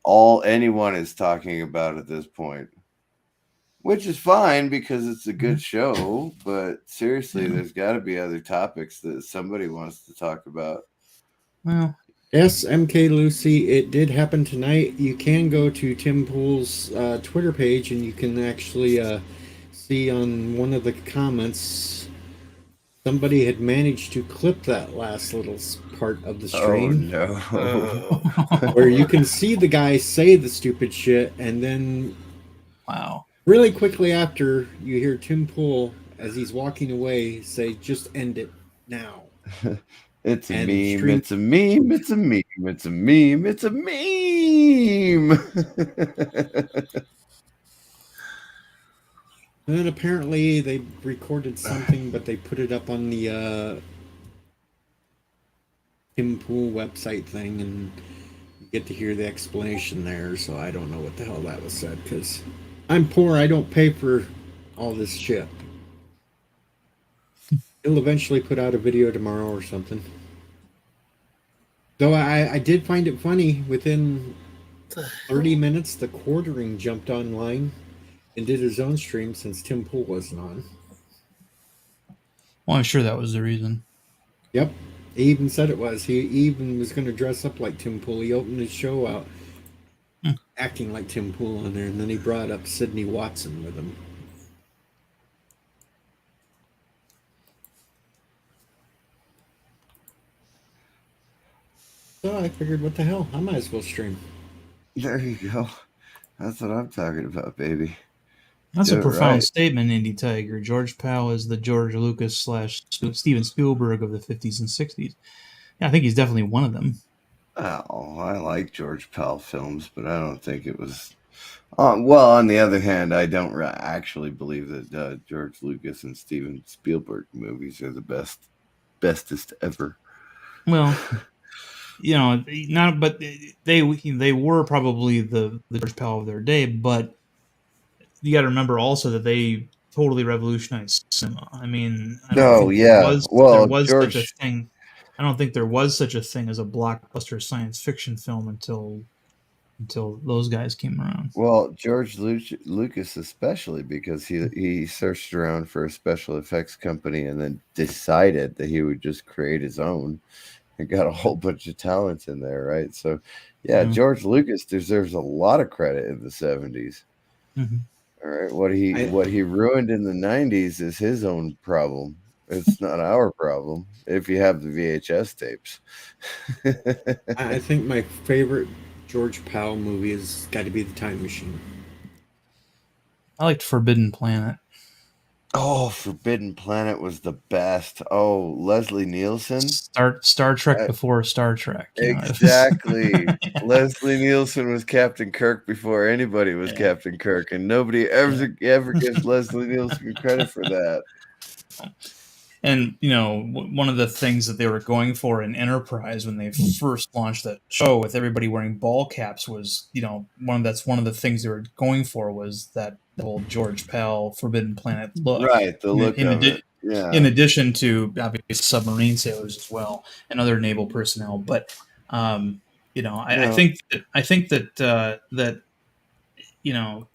all anyone is talking about at this point. Which is fine because it's a good show, but seriously, there's got to be other topics that somebody wants to talk about. Well, yes, MK Lucy, it did happen tonight. You can go to Tim Pool's Twitter page, and you can actually see on one of the comments, somebody had managed to clip that last little part of the stream. Oh, no. Where you can see the guy say the stupid shit, and then... Wow. Really quickly after, you hear Tim Pool, as he's walking away, say, just end it now. It's a meme, it's a meme, it's a meme, it's a meme, it's a meme. And then apparently they recorded something, but they put it up on the Tim Pool website thing, and you get to hear the explanation there, so I don't know what the hell that was said, because... I'm poor, I don't pay for all this shit. He'll eventually put out a video tomorrow or something. Though I did find it funny, within 30 minutes, the Quartering jumped online and did his own stream since Tim Pool wasn't on. Well, I'm sure that was the reason. Yep. He even said it was. He even was going to dress up like Tim Pool. He opened his show out acting like Tim Pool on there, and then he brought up Sydney Watson with him. So I figured, what the hell? I might as well stream. There you go. That's what I'm talking about, baby. That's a profound statement, Indie Tiger. George Pal is the George Lucas / Steven Spielberg of the 50s and 60s. Yeah, I think he's definitely one of them. Oh, I like George Pal films, but I don't think it was... well, on the other hand, I don't actually believe that George Lucas and Steven Spielberg movies are the bestest ever. Well, but they were probably the George Pal of their day, but you got to remember also that they totally revolutionized cinema. I mean, there was such a thing. I don't think there was such a thing as a blockbuster science fiction film until those guys came around. Well, George Lucas especially, because he searched around for a special effects company and then decided that he would just create his own. It got a whole bunch of talent in there, right? So, yeah, Yeah. George Lucas deserves a lot of credit in the 70s. Mhm. All right, what he ruined in the 90s is his own problem. It's not our problem if you have the VHS tapes. I think my favorite George Powell movie has got to be The Time Machine. I liked Forbidden Planet. Oh, Forbidden Planet was the best. Oh, Leslie Nielsen. Star Trek before Star Trek. You know, Exactly. Leslie Nielsen was Captain Kirk before anybody was Captain Kirk, and nobody ever gives Leslie Nielsen credit for that. And you know, one of the things that they were going for in Enterprise when they first launched that show with everybody wearing ball caps was, you know, one of the things they were going for was that whole George Pell Forbidden Planet look. Right, the look of it. Yeah. In addition to obviously submarine sailors as well and other naval personnel, but you know, I think that you know,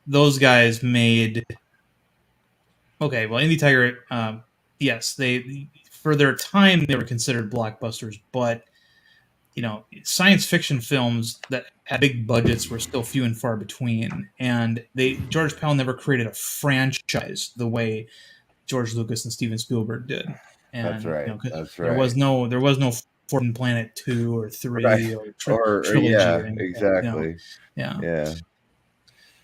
those guys made okay. Well, Indie Tiger, yes, they for their time they were considered blockbusters, but you know, science fiction films that had big budgets were still few and far between, and George Pell never created a franchise the way George Lucas and Steven Spielberg did. And That's right. You know, That's there right. was no Forbidden Planet 2 or 3 right. or trilogy yeah, or anything. exactly. You know? Yeah.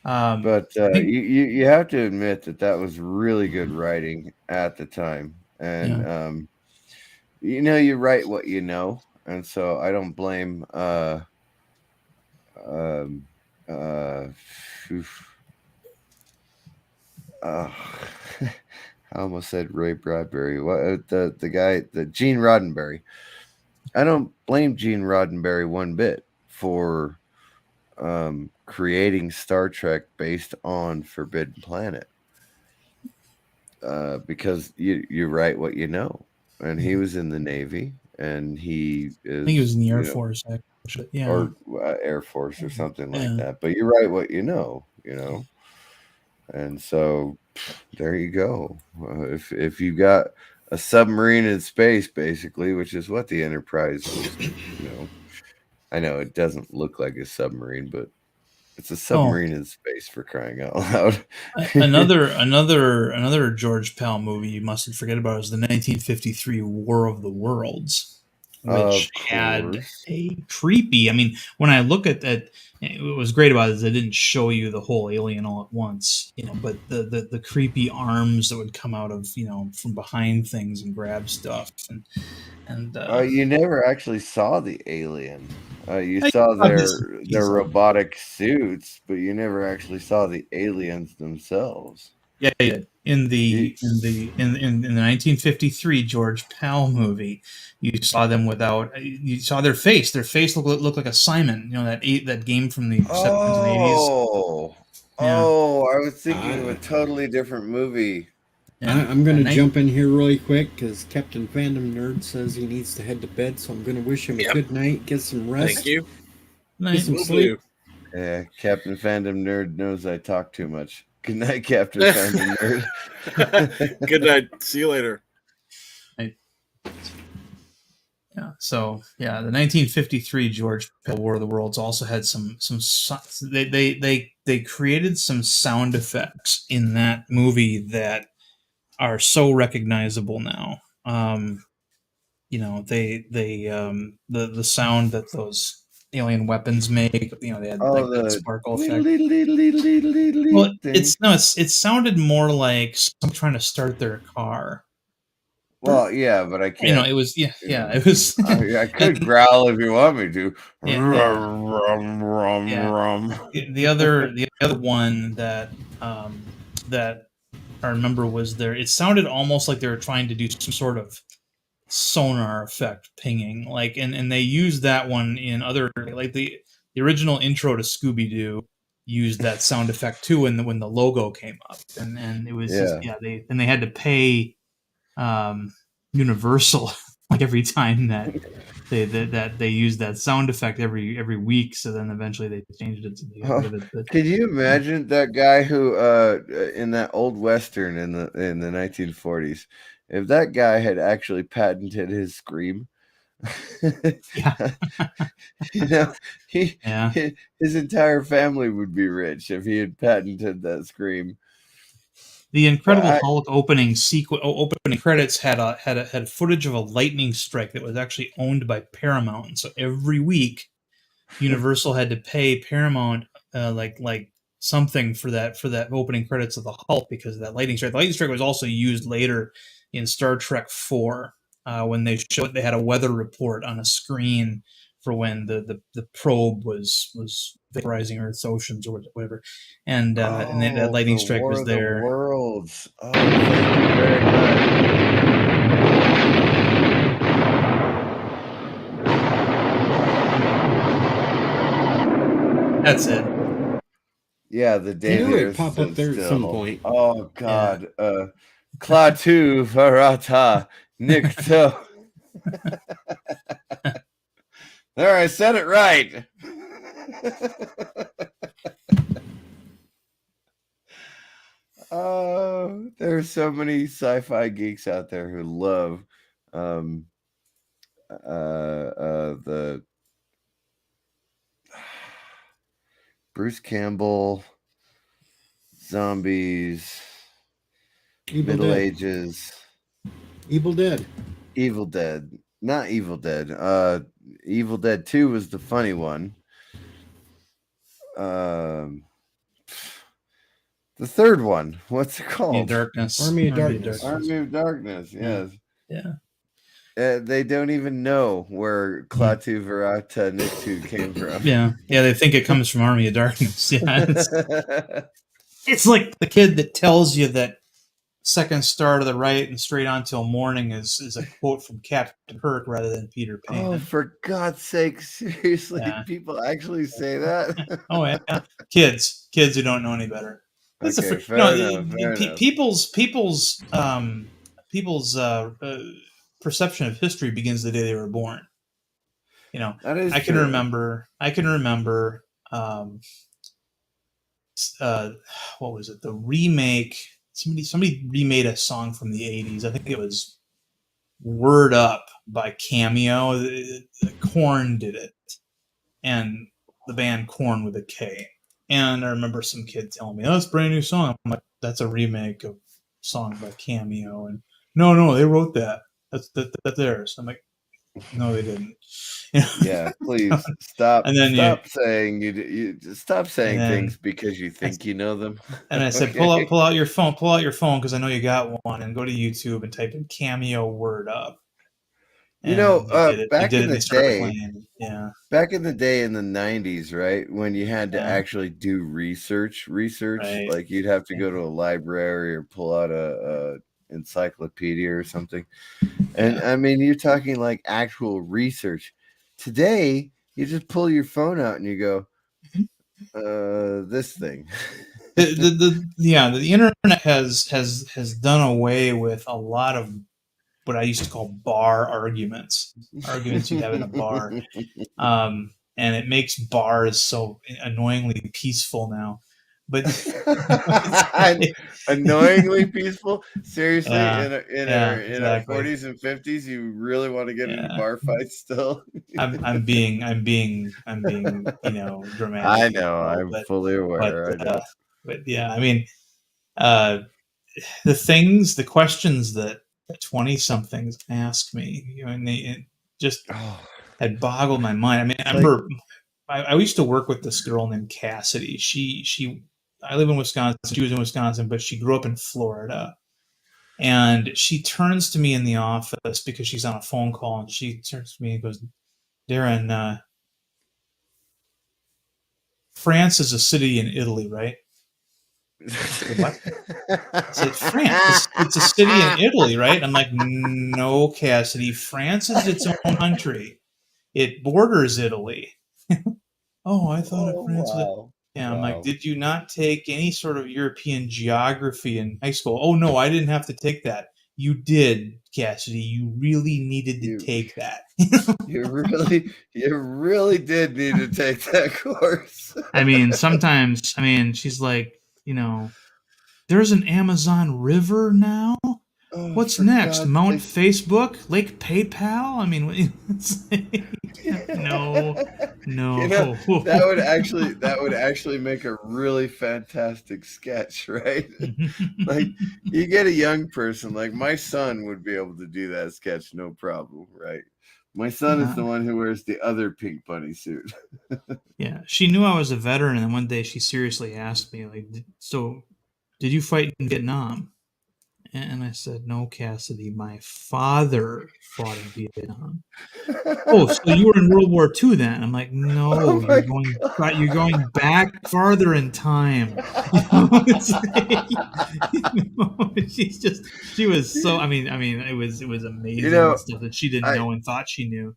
But you have to admit that was really good writing at the time, and you know, you write what you know, and so I don't blame I almost said Ray Bradbury. What the guy, the Gene Roddenberry. I don't blame Gene Roddenberry one bit for creating Star Trek based on Forbidden Planet, because you write what you know, and he was in the Navy, and he is. I think he was in the Air Force, actually. Yeah, or Air Force or something like that. But you write what you know, and so there you go. If you got a submarine in space, basically, which is what the Enterprise was, I know it doesn't look like a submarine, but it's a submarine in space, for crying out loud. another George Pell movie you mustn't forget about is the 1953 War of the Worlds, which had a creepy. I mean, when I look at that, what was great about it is they didn't show you the whole alien all at once, but the creepy arms that would come out of from behind things and grab stuff, and you never actually saw the alien. You saw their robotic suits, but you never actually saw the aliens themselves. Yeah, in the 1953 George Pell movie, you saw them without. You saw their face. Their face looked like a Simon. That game from the 70s and 80s. Oh, I was thinking of a totally different movie. I'm going to jump in here really quick because Captain Fandom Nerd says he needs to head to bed, so I'm going to wish him a good night, get some rest. Thank you. Get some sleep. Yeah, Captain Fandom Nerd knows I talk too much. Good night, Captain Fandom Nerd. Good night. See you later. Yeah. So the 1953 George Pell War of the Worlds also had some. They created some sound effects in that movie that are so recognizable now. The sound that those alien weapons make. They had that sparkle effect. Well, it sounded more like someone trying to start their car. Well, yeah, but I can't. It was it was. I could growl if you want me to. The other one that that I remember was there. It sounded almost like they were trying to do some sort of sonar effect pinging, and they used that one in other, like the original intro to Scooby-Doo used that sound effect too when the logo came up, and it was they had to pay Universal like every time that they used that sound effect every week, so then eventually they changed it to the end of it. Could you imagine that guy who in that old Western in the 1940s, if that guy had actually patented his scream, Yeah. You know, Yeah. his entire family would be rich if he had patented that scream. The Incredible Well, Hulk opening credits had footage of a lightning strike that was actually owned by Paramount. So every week, Universal had to pay Paramount like something for that opening credits of the Hulk because of that lightning strike. The lightning strike was also used later in Star Trek 4 when they had a weather report on a screen for when the probe was vaporizing Earth's oceans or whatever, and that lightning the strike War was of the there. Worlds. Oh, thank you very much. That's it. Yeah, the day I knew the it'd Earth pop up stood there at still. some point. Oh God, Klaatu Varata Nikto. There, I said it right. Oh, there's so many sci-fi geeks out there who love the Bruce Campbell, zombies, Middle Ages, Evil Dead. Evil Dead. Not Evil Dead. Evil Dead 2 was the funny one. The third one, what's it called? Army of Darkness. Army of Darkness, yes. Yeah. They don't even know where Klaatu Varata Nikto came from. Yeah, they think it comes from Army of Darkness. Yeah, it's like the kid that tells you that second star to the right and straight on till morning is a quote from Captain Kirk rather than Peter Pan. Oh, for God's sake, seriously, Yeah. people actually say that? Oh yeah, kids who don't know any better. That's okay, fair enough. People's perception of history begins the day they were born. You know, That is I can true. remember. What was it? The remake. Somebody remade a song from the 80s. I think it was "Word Up" by Cameo. Korn did it, and the band Korn with a K. And I remember some kid telling me, "Oh, it's a brand new song." I'm like, "That's a remake of a song by Cameo." And no, they wrote that. That's theirs. I'm like, "No, they didn't." Yeah, please stop. And then stop saying you stop saying then things because you think you know them. And I said, Okay? pull out your phone because I know you got one, and go to YouTube and type in Cameo "Word Up." You know, they did it. back They did in it. the They started day, playing. Yeah. back in the day in the 90s, right, when you had to Yeah. actually do research, Right. like you'd have to go to a library or pull out a encyclopedia or something. And Yeah. I mean, you're talking like actual research. Today, you just pull your phone out and you go, this thing. The internet has done away with a lot of what I used to call bar arguments you'd have in a bar. And it makes bars so annoyingly peaceful now. But Annoyingly peaceful. Seriously, Yeah, in exactly. our 40s and 50s, you really want to get into bar fights still? I'm being dramatic. I know. I'm fully aware. I know. But yeah, I mean, the questions that 20-somethings ask me, and it just had boggled my mind. I mean, I remember I used to work with this girl named Cassidy. I live in Wisconsin. She was in Wisconsin, but she grew up in Florida. And she turns to me in the office because she's on a phone call, and she turns to me and goes, "Darren, France is a city in Italy, right?" What? I said, "France, it's a city in Italy, right?" I'm like, "No, Cassidy, France is its own country. It borders Italy." Oh, I thought France was. Wow. Yeah, I'm like, "Did you not take any sort of European geography in high school?" "Oh no, I didn't have to take that." "You did, Cassidy. You really needed to take that." You really did need to take that course. I mean, she's like, "There's an Amazon River now." What's for next? God's Mount sake. Facebook? Lake PayPal? I mean, it's like, no. You know, that would actually make a really fantastic sketch, right? Like you get a young person, like my son would be able to do that sketch, no problem, right? My son is Yeah. the one who wears the other pink bunny suit. Yeah, she knew I was a veteran, and then one day she seriously asked me, like, "So, did you fight in Vietnam?" And I said, "No, Cassidy, my father fought in Vietnam." Oh, so you were in World War II then? I'm like, Oh no, my you're going back farther in time. You know, it's like, she was so. I mean, it was You amazing the know, stuff that she didn't I know and thought she knew.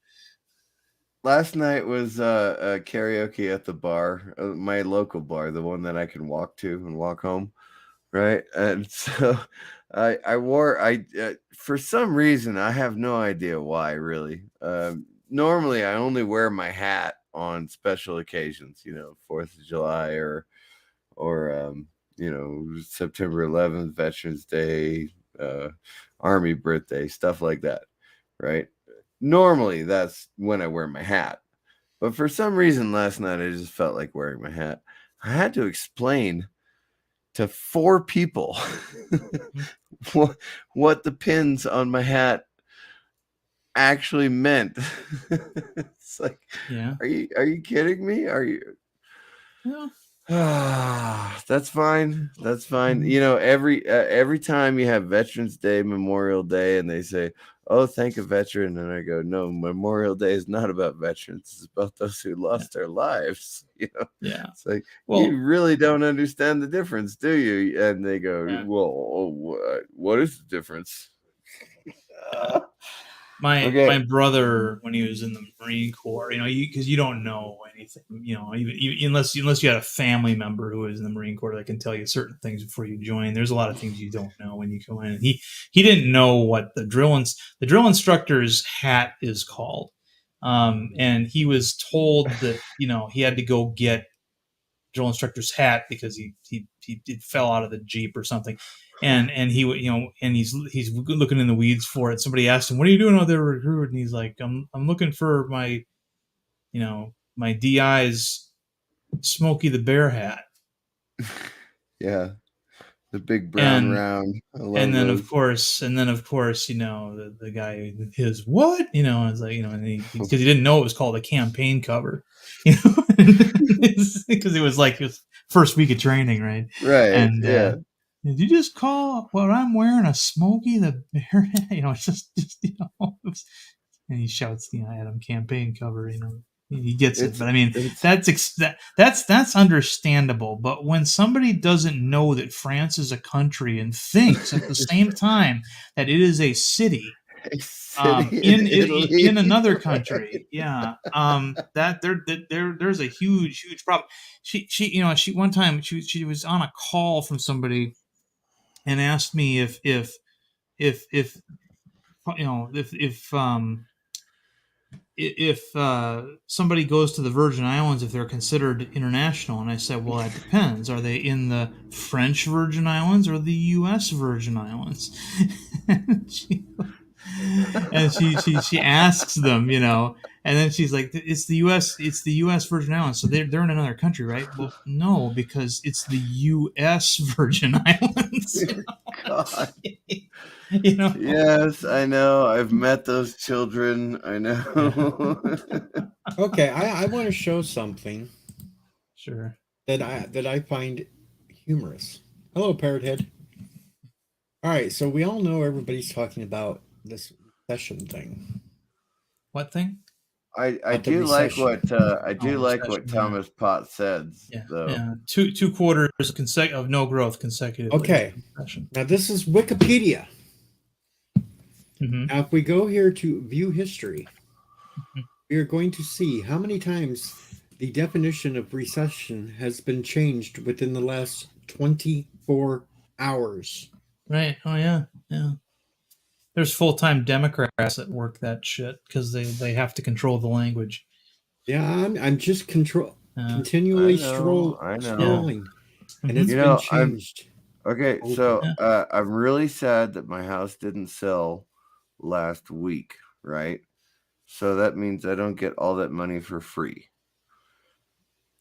last night was karaoke at the bar, my local bar, the one that I can walk to and walk home, right? And so I wore for some reason I have no idea why really. Normally I only wear my hat on special occasions, 4th of July or September 11th, Veterans Day, Army birthday, stuff like that, right? Normally that's when I wear my hat. But for some reason last night I just felt like wearing my hat. I had to explain to 4 people what the pins on my hat actually meant. It's like, Yeah. are you kidding me? Are you? Yeah. That's fine. That's fine. Every time you have Veterans Day, Memorial Day, and they say, "Oh, thank a veteran," and I go, "No, Memorial Day is not about veterans. It's about those who lost their lives." Yeah. It's like Well, you really don't understand the difference, do you? And they go, yeah. "Well, what is the difference?" my Okay. brother, when he was in the Marine Corps, because you don't know anything, even unless you had a family member who was in the Marine Corps that can tell you certain things before you join. There's a lot of things you don't know when you go in. And he didn't know what the drill instructor's hat is called, and he was told that he had to go get drill instructor's hat because he fell out of the Jeep or something. And he and he's looking in the weeds for it. Somebody asked him, "What are you doing out there, recruit?" And he's like, I'm looking for my my DI's Smokey the Bear hat." Yeah, the big brown And round. I love then those. of course the guy, his what, it's like, and because he didn't know it was called a campaign cover, because it was like his first week of training, right? Right. And Yeah. did you just call what I'm wearing a Smokey the Bear? It's just and he shouts at him, campaign cover. He gets it. It's But I mean, it's that's understandable. But when somebody doesn't know that France is a country and thinks at the same time that it is a city a city in in Italy. another country, that there's a huge problem. She one time she was on a call from somebody and asked me if if somebody goes to the Virgin Islands, if they're considered international. And I said, well, that depends. Are they in the French Virgin Islands or the U.S. Virgin Islands? and she asks them, and then she's like, it's the U.S. Virgin Islands, so they're in another country, right? Well, no, because it's the U.S. Virgin Islands. God. You know? Yes, I know. I've met those children. I know. Okay, I want to show something Sure. that I find humorous. Hello, Parrot Head. All right, so we all know everybody's talking about this recession thing. What thing? I About the do like recession. what Recession, Thomas Potts said, Yeah, though. yeah. Two quarters of no growth consecutively. Okay. Recession. Now this is Wikipedia. Mm-hmm. Now, if we go here to view history, Mhm. we are going to see how many times the definition of recession has been changed within the last 24 hours. Right. Oh yeah. Yeah. There's full-time Democrats that work that shit because they have to control the language. Yeah, I'm just Yeah. continually I know. scrolling, and Mhm. it's been I'm changed. Okay, so I'm really sad that my house didn't sell last week, right? So that means I don't get all that money for free.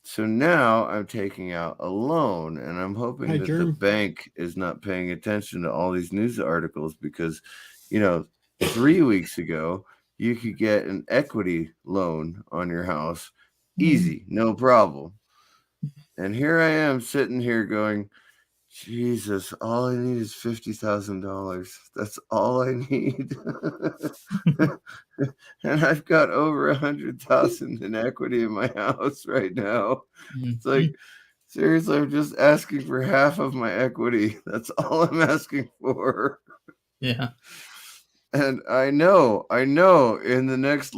So now I'm taking out a loan, and I'm hoping that the bank is not paying attention to all these news articles because, 3 weeks ago, you could get an equity loan on your house. Easy, no problem. And here I am sitting here going, Jesus, all I need is $50,000. That's all I need. And I've got over 100,000 in equity in my house right now. It's like, seriously, I'm just asking for half of my equity. That's all I'm asking for. Yeah. And I know in the next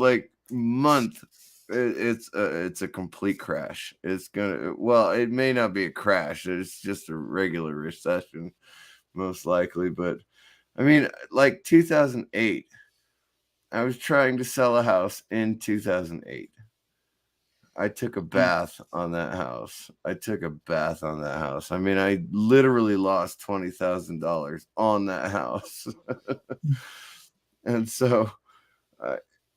month, it's a complete crash. It may not be a crash. It's just a regular recession, most likely. But I mean, 2008, I was trying to sell a house in 2008. I took a bath on that house. I mean, I literally lost $20,000 on that house. And so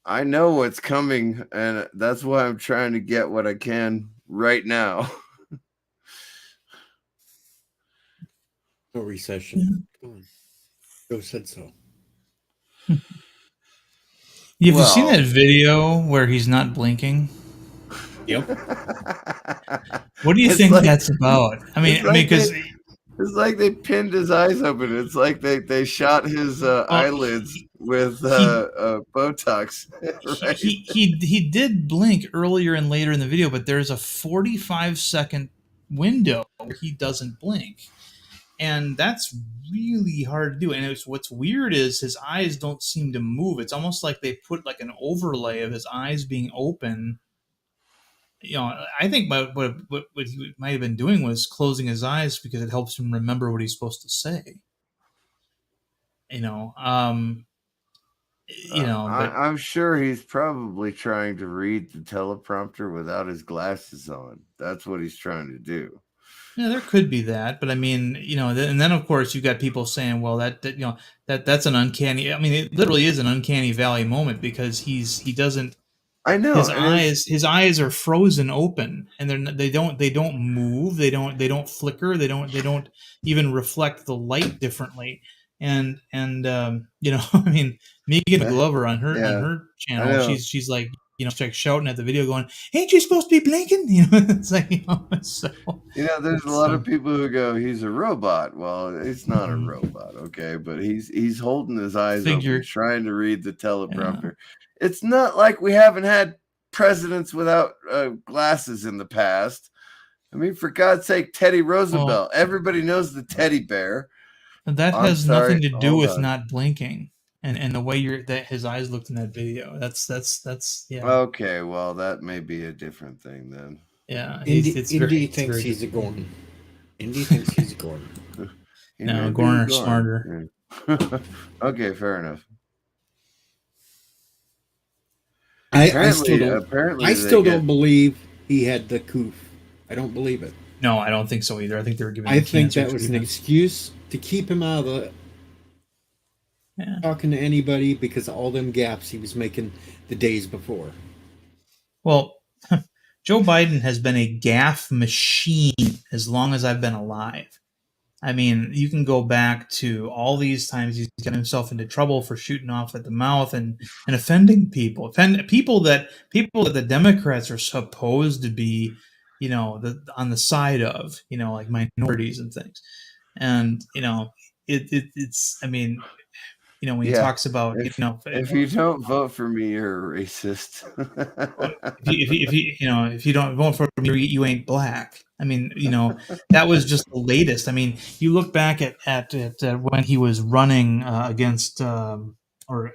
I know what's coming, and that's why I'm trying to get what I can right now. No recession. Come on. Joe said so. Have you seen that video where he's not blinking? Yep. What do you think that's about? I mean, because it's like they pinned his eyes open. It's like they shot his eyelids with Botox. Right? He did blink earlier and later in the video, but there's a 45-second window where he doesn't blink, and that's really hard to do. And what's weird is his eyes don't seem to move. It's almost like they put like an overlay of his eyes being open. I think what he might have been doing was closing his eyes because it helps him remember what he's supposed to say. But I'm sure he's probably trying to read the teleprompter without his glasses on. That's what he's trying to do. Yeah, there could be that, but I mean, and then of course you've got people saying, well, that's an uncanny. I mean, it literally is an uncanny valley moment because he doesn't. I know his eyes are frozen open, and they don't move, they don't flicker, they don't even reflect the light differently. And I mean, Megan Glover on her channel, she's like, shouting at the video, going, "Ain't you supposed to be blinking?" It's like, there's a lot of people who go, "He's a robot." Well, he's not a robot, okay, but he's holding his eyes open, trying to read the teleprompter. Yeah. It's not like we haven't had presidents without glasses in the past. I mean, for God's sake, Teddy Roosevelt. Everybody knows the teddy bear. That has nothing to do with not blinking, and the way that his eyes looked in that video. That's yeah. Okay, well, that may be a different thing then. Yeah, Indy thinks he's a Gordon. Indy thinks he's a Gordon. No, Gorner's smarter. Okay, fair enough. I still don't believe he had the coof. I don't believe it. No, I don't think so either. I think they were giving. I think that was an excuse to keep him out of talking to anybody because of all them gaps he was making the days before. Well, Joe Biden has been a gaffe machine as long as I've been alive. I mean, you can go back to all these times he's gotten himself into trouble for shooting off at the mouth and offending people. People that the Democrats are supposed to be, on the side of, like minorities and things. And, it's, I mean, when he talks about, if you don't vote for me, you're a racist. if you don't vote for me, you ain't black. I mean, that was just the latest. I mean, you look back at when he was running against, or I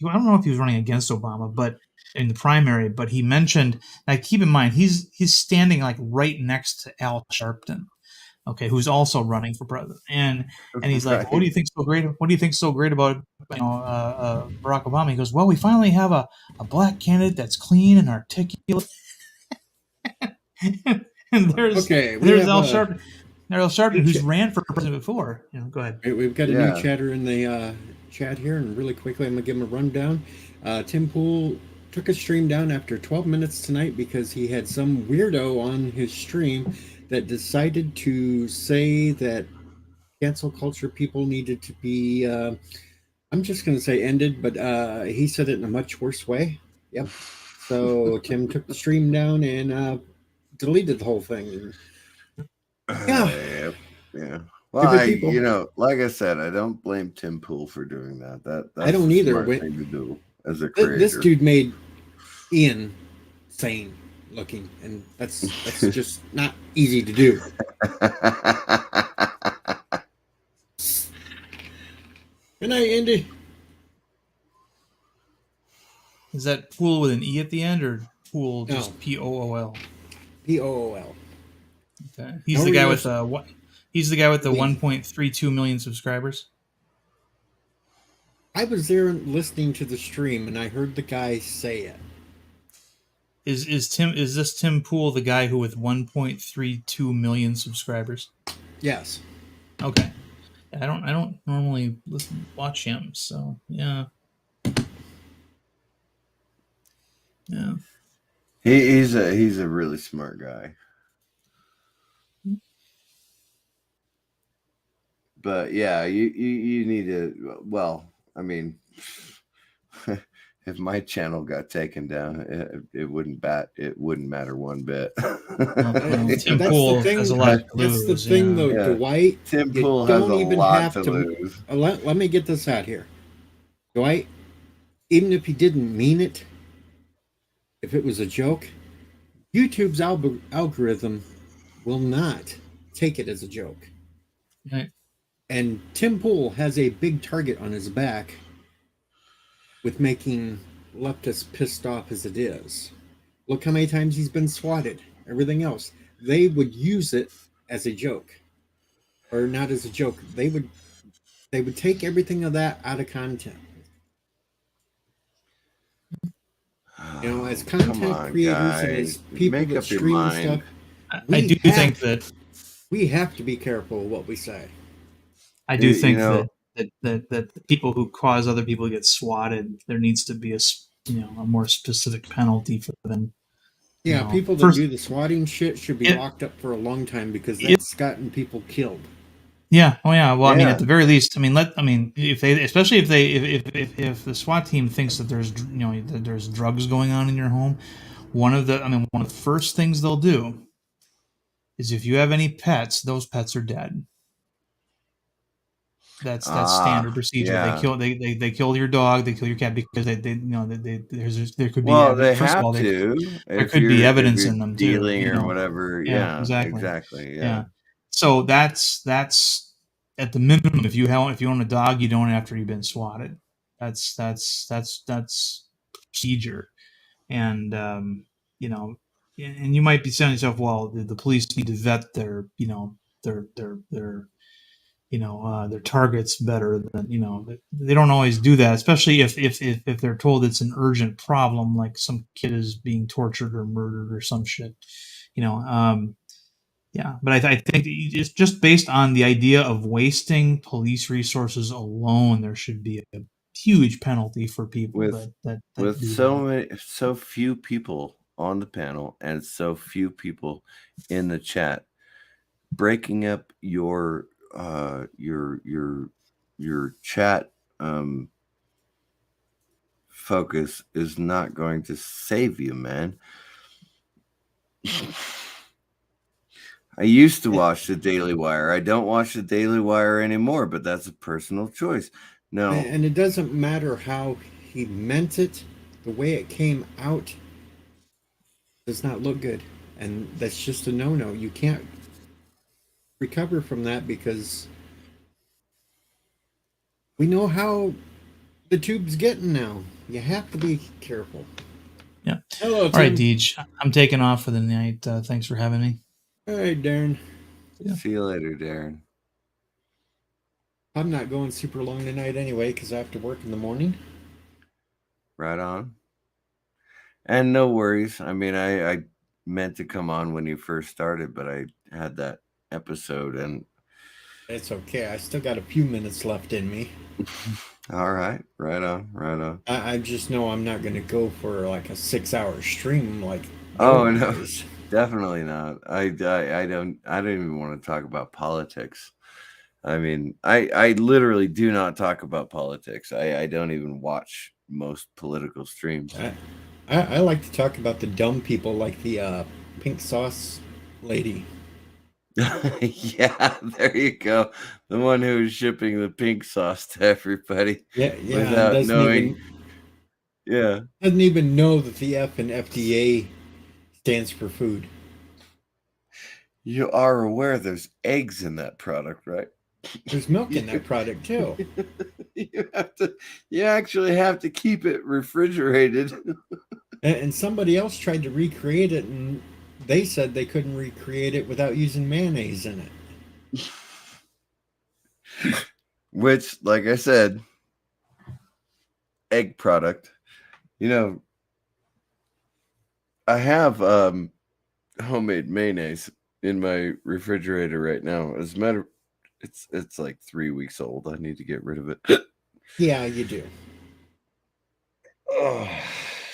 don't know if he was running against Obama, but in the primary. But he mentioned, like, keep in mind, he's standing like right next to Al Sharpton, okay, who's also running for president, and he's like, "What do you think so great? What do you think so great about Barack Obama?" He goes, "Well, we finally have a black candidate that's clean and articulate." And there's Al Sharpton. Errol Sarton, who's ran for president before. Go ahead. We've got a new chatter in the chat here, and really quickly, I'm gonna give him a rundown. Tim Pool took a stream down after 12 minutes tonight because he had some weirdo on his stream that decided to say that cancel culture people needed to be, I'm just going to say ended, but he said it in a much worse way. Yep. So Tim took the stream down and deleted the whole thing. Yeah. Well, like I said, I don't blame Tim Pool for doing that. That's I don't either. Smart thing to do as a creator. This dude made Ian sane looking, and that's just not easy to do. Good night, Andy. Is that Pool with an E at the end, or Pool just Pool? Pool. Okay. He's the guy with what? He's the guy with the 1.32 million subscribers. I was there listening to the stream, and I heard the guy say it. Is this Tim Pool the guy who with 1.32 million subscribers? Yes. Okay. I don't normally watch him, so yeah. Yeah. He's a really smart guy. But yeah, you need to. Well, I mean, if my channel got taken down, it wouldn't matter one bit. Tim Pool has a lot to lose. That's the thing, though, yeah. Dwight. Tim Pool has a lot to lose. Let me get this out here, Dwight. Even if he didn't mean it, if it was a joke, YouTube's algorithm will not take it as a joke. Right. And Tim Pool has a big target on his back with making leftists pissed off as it is. Look how many times he's been swatted. Everything else. They would use it as a joke. Or not as a joke. They would take everything of that out of content. As content creators and as people that stream stuff, I do think that we have to be careful of what we say. I do think that the people who cause other people to get swatted, there needs to be a more specific penalty for them. Yeah, people that do the swatting shit should be locked up for a long time because that's gotten people killed. Yeah. Oh yeah. Well, I mean, at the very least, if the SWAT team thinks that there's drugs going on in your home, one of the first things they'll do is if you have any pets, those pets are dead. That's standard procedure. Yeah. They kill your dog, they kill your cat because there could be they have to. There could be evidence in them too, dealing or whatever. Yeah, exactly. Yeah. So that's at the minimum. If you own a dog, you don't after you've been swatted. That's procedure, and and you might be saying to yourself, well, the police need to vet their targets better than they don't always do that, especially if they're told it's an urgent problem, like some kid is being tortured or murdered or some shit, but I think it's just based on the idea of wasting police resources alone, there should be a huge penalty for people with so few people on the panel and so few people in the chat. Breaking up your chat focus is not going to save you, man. I used to watch the Daily Wire. I don't watch the Daily Wire anymore, but that's a personal choice. No. And it doesn't matter how he meant it. The way it came out does not look good. And that's just a no-no. You can't recover from that because we know how the tube's getting now. You have to be careful. Yeah. Hello, Tim. All right, Deej. I'm taking off for the night. Thanks for having me. All right, Darren. Yeah. See you later, Darren. I'm not going super long tonight anyway because I have to work in the morning. Right on. And no worries. I mean, I meant to come on when you first started, but I had that episode, and It's okay. I still got a few minutes left in me. all right, right on. I just know I'm not going to go for like a 6-hour stream like Oh those no, guys. definitely not. I don't even want to talk about politics. I mean, I literally do not talk about politics. I don't even watch most political streams. I like to talk about the dumb people like the pink sauce lady. Yeah, there you go. The one who is shipping the pink sauce to everybody Yeah, and without knowing. Yeah. doesn't even know that the F in FDA stands for food. You are aware there's eggs in that product, right? There's milk in that product too. You actually have to keep it refrigerated. And somebody else tried to recreate it, and they said they couldn't recreate it without using mayonnaise in it. Which, like I said, egg product. You know, I have homemade mayonnaise in my refrigerator right now. As a matter, it's like 3 weeks old. I need to get rid of it. Yeah, you do. Oh,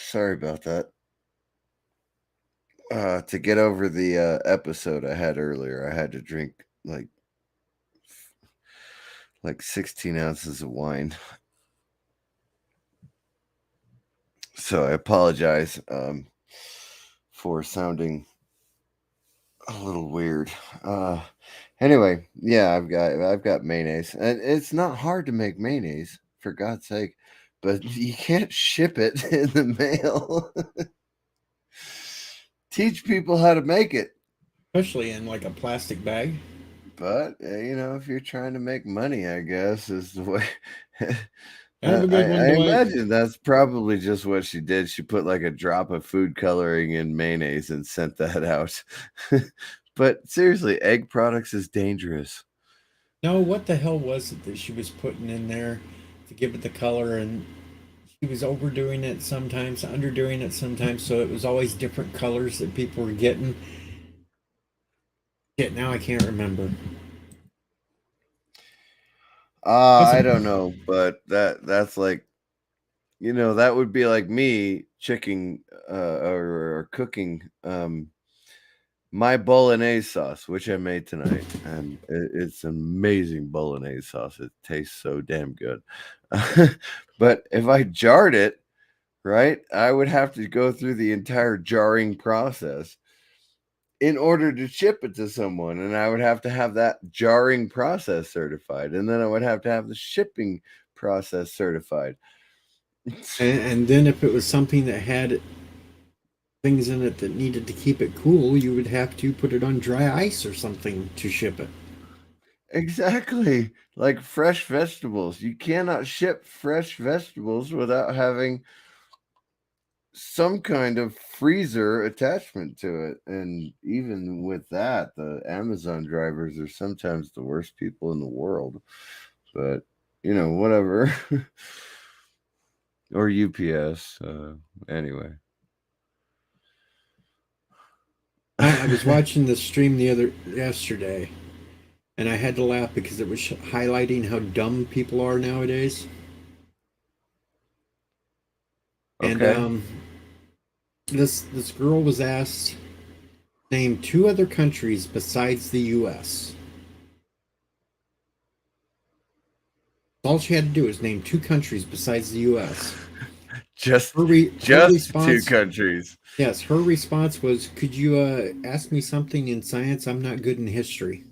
sorry about that. To get over the episode I had earlier, I had to drink like 16 ounces of wine. So I apologize for sounding a little weird. Anyway, yeah, I've got mayonnaise, and it's not hard to make mayonnaise, for God's sake, but you can't ship it in the mail. Teach people how to make it, Especially in like a plastic bag. but if you're trying to make money, I guess is the way. Have a good one, I Dwight. imagine that's probably just what she did. She put like a drop of food coloring in mayonnaise and sent that out. But seriously, egg products is dangerous. No, what the hell was it that she was putting in there to give it the color? And she was overdoing it sometimes, underdoing it sometimes, so it was always different colors that people were getting. Shit, now I can't remember. I don't know, but that's like, that would be like me or cooking my bolognese sauce, which I made tonight, and it's amazing bolognese sauce. It tastes so damn good. But if I jarred it, right, I would have to go through the entire jarring process in order to ship it to someone, and I would have to have that jarring process certified, and then I would have to have the shipping process certified. And then if it was something that had things in it that needed to keep it cool, you would have to put it on dry ice or something to ship it. Exactly. Like fresh vegetables. You cannot ship fresh vegetables without having some kind of freezer attachment to it. And even with that, the Amazon drivers are sometimes the worst people in the world. But, whatever. Or UPS. Anyway. I was watching the stream yesterday, and I had to laugh because it was highlighting how dumb people are nowadays. Okay. And this girl was asked name 2 other countries besides the U.S. All she had to do was name 2 countries besides the U.S. Just her 2 countries. Yes, her response was, "Could you ask me something in science? I'm not good in history."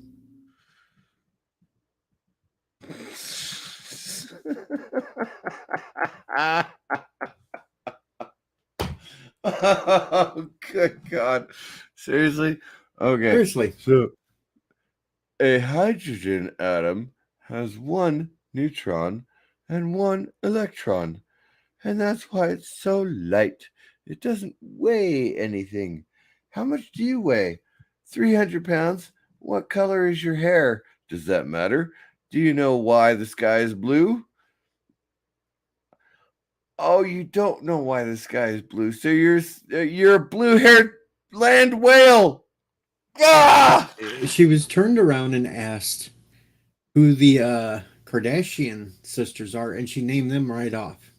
Oh, good God. Seriously? Okay. Seriously. So a hydrogen atom has 1 neutron and 1 electron, and that's why it's so light. It doesn't weigh anything. How much do you weigh? 300 pounds? What color is your hair? Does that matter? Do you know why the sky is blue? Oh, you don't know why the sky is blue. So you're a blue-haired land whale. Ah! She was turned around and asked who the Kardashian sisters are, and she named them right off.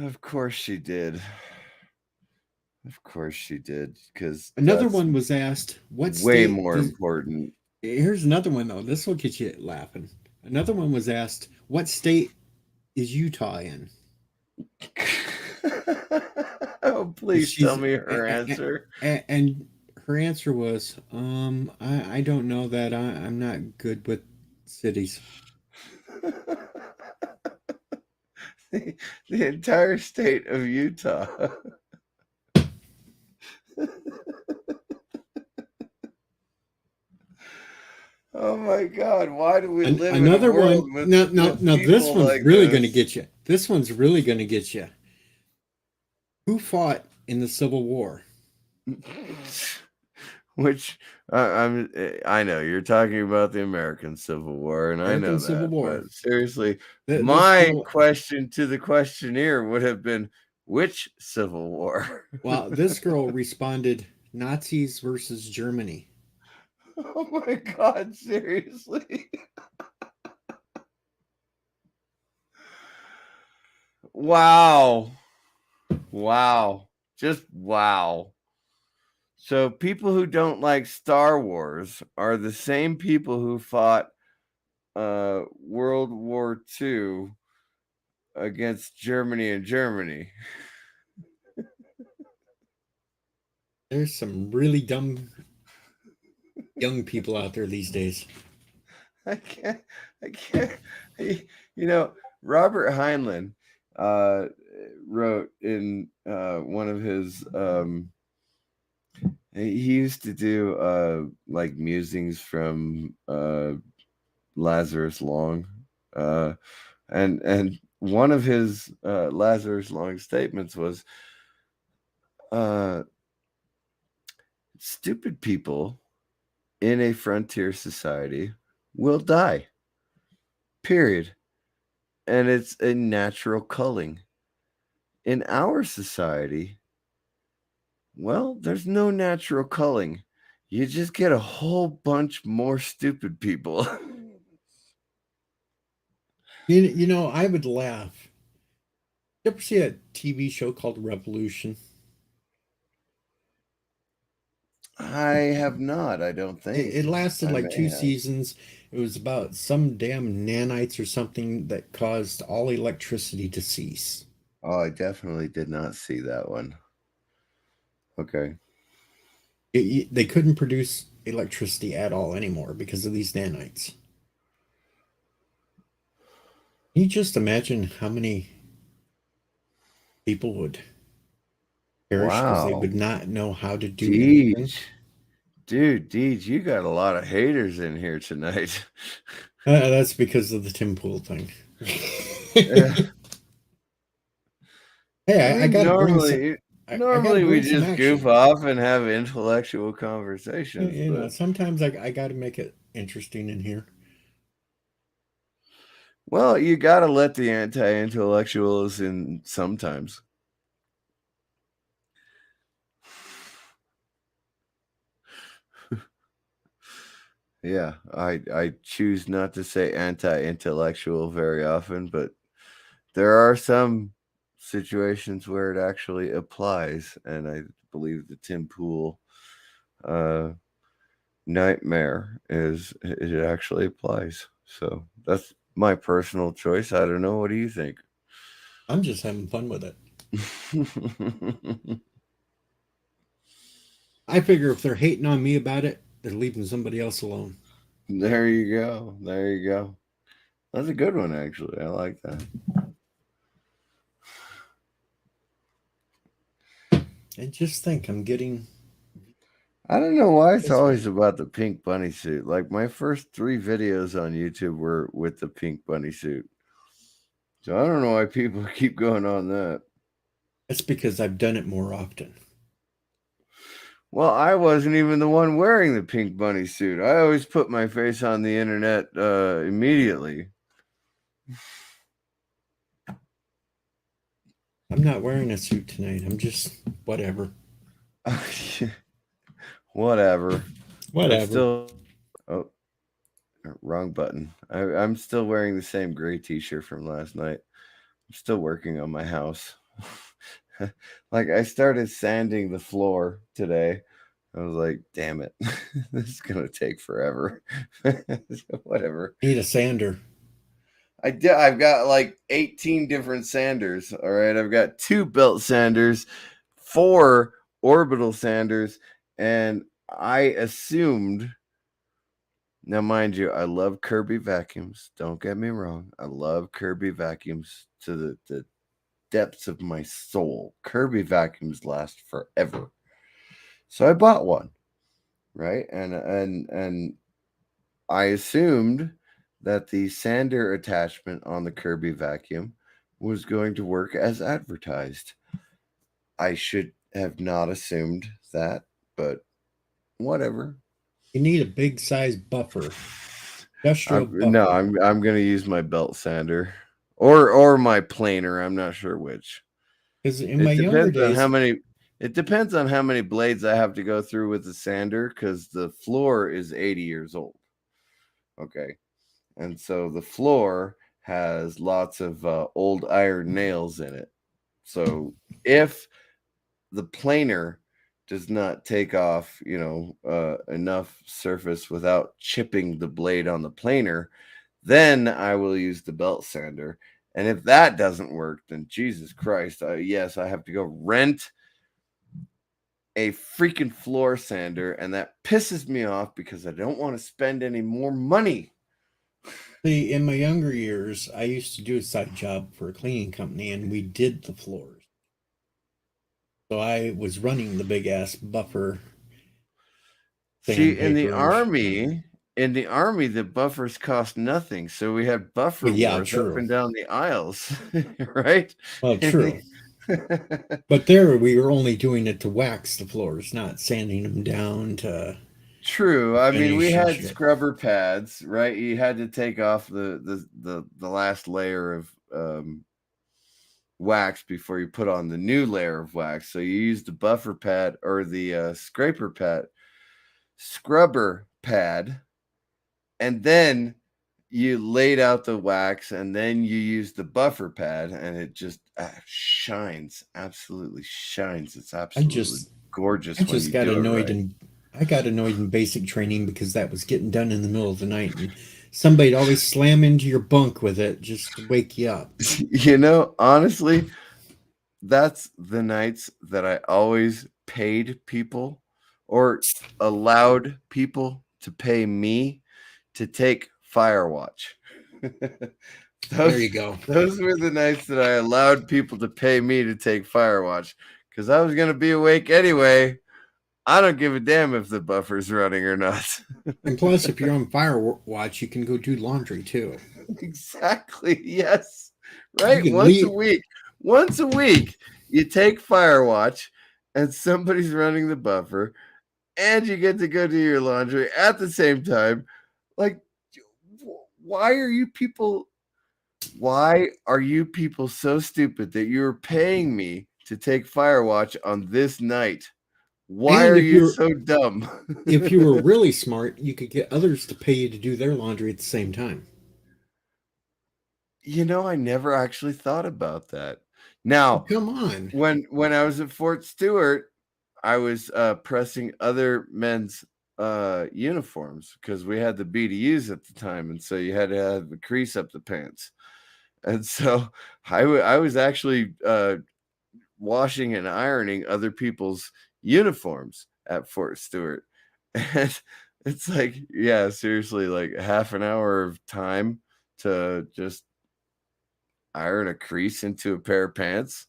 Of course she did. Of course she did, because Another that's one was asked, what way state more does... important. Here's another one, though. This will get you laughing. Another one was asked, what state is Utah in? Oh, please tell me her answer. And her answer was, I don't know that. I'm not good with cities. The entire state of Utah. Oh my God! Why do we live in a Another world one. with, Now, with this people one's like really going to this? get you. This one's really going to get you. Who fought in the Civil War? Which I know you're talking about the American Civil War, and I know American Civil that, War. but seriously, This my girl. question to the questionnaire would have been, which Civil War? Well, this girl responded, Nazis versus Germany. Oh my God, seriously? Wow. Wow. Just wow. So people who don't like Star Wars are the same people who fought World War II against Germany and Germany. There's some really dumb young people out there these days. I can't. You know, Robert Heinlein wrote in one of his he used to do like musings from Lazarus Long, and one of his Lazarus Long statements was, stupid people in a frontier society will die, period. And it's a natural culling. In our society, well, there's no natural culling. You just get a whole bunch more stupid people. You know, I would laugh. You ever see a TV show called Revolution? I have not, I don't think. It lasted I like may two have. seasons. It was about some damn nanites or something that caused all electricity to cease. Oh, I definitely did not see that one. Okay. They couldn't produce electricity at all anymore because of these nanites. Can you just imagine how many people would perish because they Wow. would not know how to do anything? Deej. Dude, Deej, you got a lot of haters in here tonight. That's because of the Tim Pool thing. Yeah. Hey, I I mean, got to bring some. normally, I got to normally we bring some just goof action. off and have intellectual conversations, You know, but sometimes I got to make it interesting in here. well, you got to let the anti-intellectuals in sometimes. Yeah, I choose not to say anti-intellectual very often, but there are some situations where it actually applies, and I believe the Tim Pool nightmare is it actually applies. So that's my personal choice. I don't know. What do you think? I'm just having fun with it. I figure if they're hating on me about it, they're leaving somebody else alone. There you go. There you go. That's a good one, actually. I like that. And just think, I'm getting. I don't know why it's That's always about the pink bunny suit. Like my first 3 videos on YouTube were with the pink bunny suit. So I don't know why people keep going on that. That's because I've done it more often. Well, I wasn't even the one wearing the pink bunny suit. I always put my face on the internet immediately. I'm not wearing a suit tonight. I'm just whatever. Whatever. Whatever. Still, oh, wrong button. I'm still wearing the same gray t-shirt from last night. I'm still working on my house. Like, I started sanding the floor today. I was like, damn it. This is going to take forever. Whatever. Need a sander. I've got like 18 different sanders. All right. I've got 2 belt sanders, 4 orbital sanders, and I assumed. Now, mind you, I love Kirby vacuums. Don't get me wrong. I love Kirby vacuums to the depths of my soul. Kirby vacuums last forever. So I bought one, right? And I assumed that the sander attachment on the Kirby vacuum was going to work as advertised. I should have not assumed that, but whatever. You need a big size buffer. Industrial buffer. No, I'm going to use my belt sander or my planer. I'm not sure which. Because in my younger days, it depends on how many blades I have to go through with the sander, because the floor is 80 years old. Okay. And so the floor has lots of old iron nails in it. So if the planer does not take off, enough surface without chipping the blade on the planer, then I will use the belt sander. And if that doesn't work, then Jesus Christ, yes, I have to go rent a freaking floor sander, and that pisses me off because I don't want to spend any more money. See, in my younger years, I used to do a side job for a cleaning company, and we did the floors. So I was running the big ass buffer. See, in the army, the buffers cost nothing. So we had buffer wars up and down the aisles, right? Well, true. But there we were only doing it to wax the floors, not sanding them down to. True. I mean, we had scrubber pads, right? You had to take off the last layer of wax before you put on the new layer of wax. So you used the buffer pad or the scrubber pad, and then you laid out the wax, and then you used the buffer pad, and it just shines, absolutely shines. It's absolutely gorgeous. I got annoyed in basic training because that was getting done in the middle of the night, and somebody'd always slam into your bunk with it just to wake you up. Honestly, that's the nights that I always paid people or allowed people to pay me to take Firewatch. There you go. Those were the nights that I allowed people to pay me to take Firewatch, because I was going to be awake anyway. I don't give a damn if the buffer's running or not. And plus, if you're on Firewatch, you can go do laundry too. Exactly. Yes. Right. Once a week, you take Firewatch, and somebody's running the buffer, and you get to go do your laundry at the same time. Like, why are you people so stupid that you're paying me to take Firewatch on this night? Why are you so dumb? If you were really smart, you could get others to pay you to do their laundry at the same time. I never actually thought about that. Now, come on. When I was at Fort Stewart, I was pressing other men's uniforms because we had the BDUs at the time, and so you had to have a crease up the pants. And so I was actually washing and ironing other people's uniforms at Fort Stewart. And it's like, yeah, seriously, like half an hour of time to just iron a crease into a pair of pants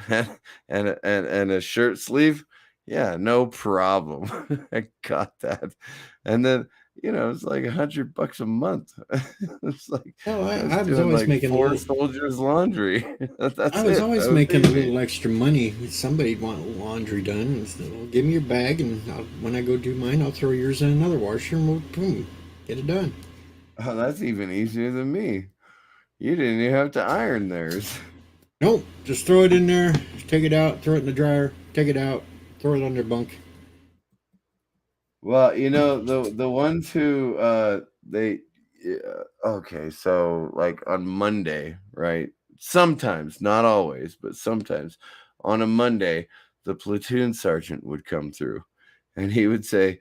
and a shirt sleeve. Yeah, no problem. I got that. And then, it's like $100 a month. It's like, I was always making 4 soldiers laundry. I was always making a little extra money. Somebody'd want laundry done. And said, well, give me your bag, and when I go do mine, I'll throw yours in another washer, and we'll boom, get it done. Oh, that's even easier than me. You didn't even have to iron theirs. Nope, just throw it in there, just take it out, throw it in the dryer, take it out, throw it on their bunk. Oh, that's even easier than me. You didn't even have to iron theirs. Nope, just throw it in there, take it out, throw it in the dryer, take it out, throw it on their bunk. Oh, Well, the ones who they okay, so like on Monday, right? Sometimes, not always, but sometimes on a Monday, the platoon sergeant would come through and he would say,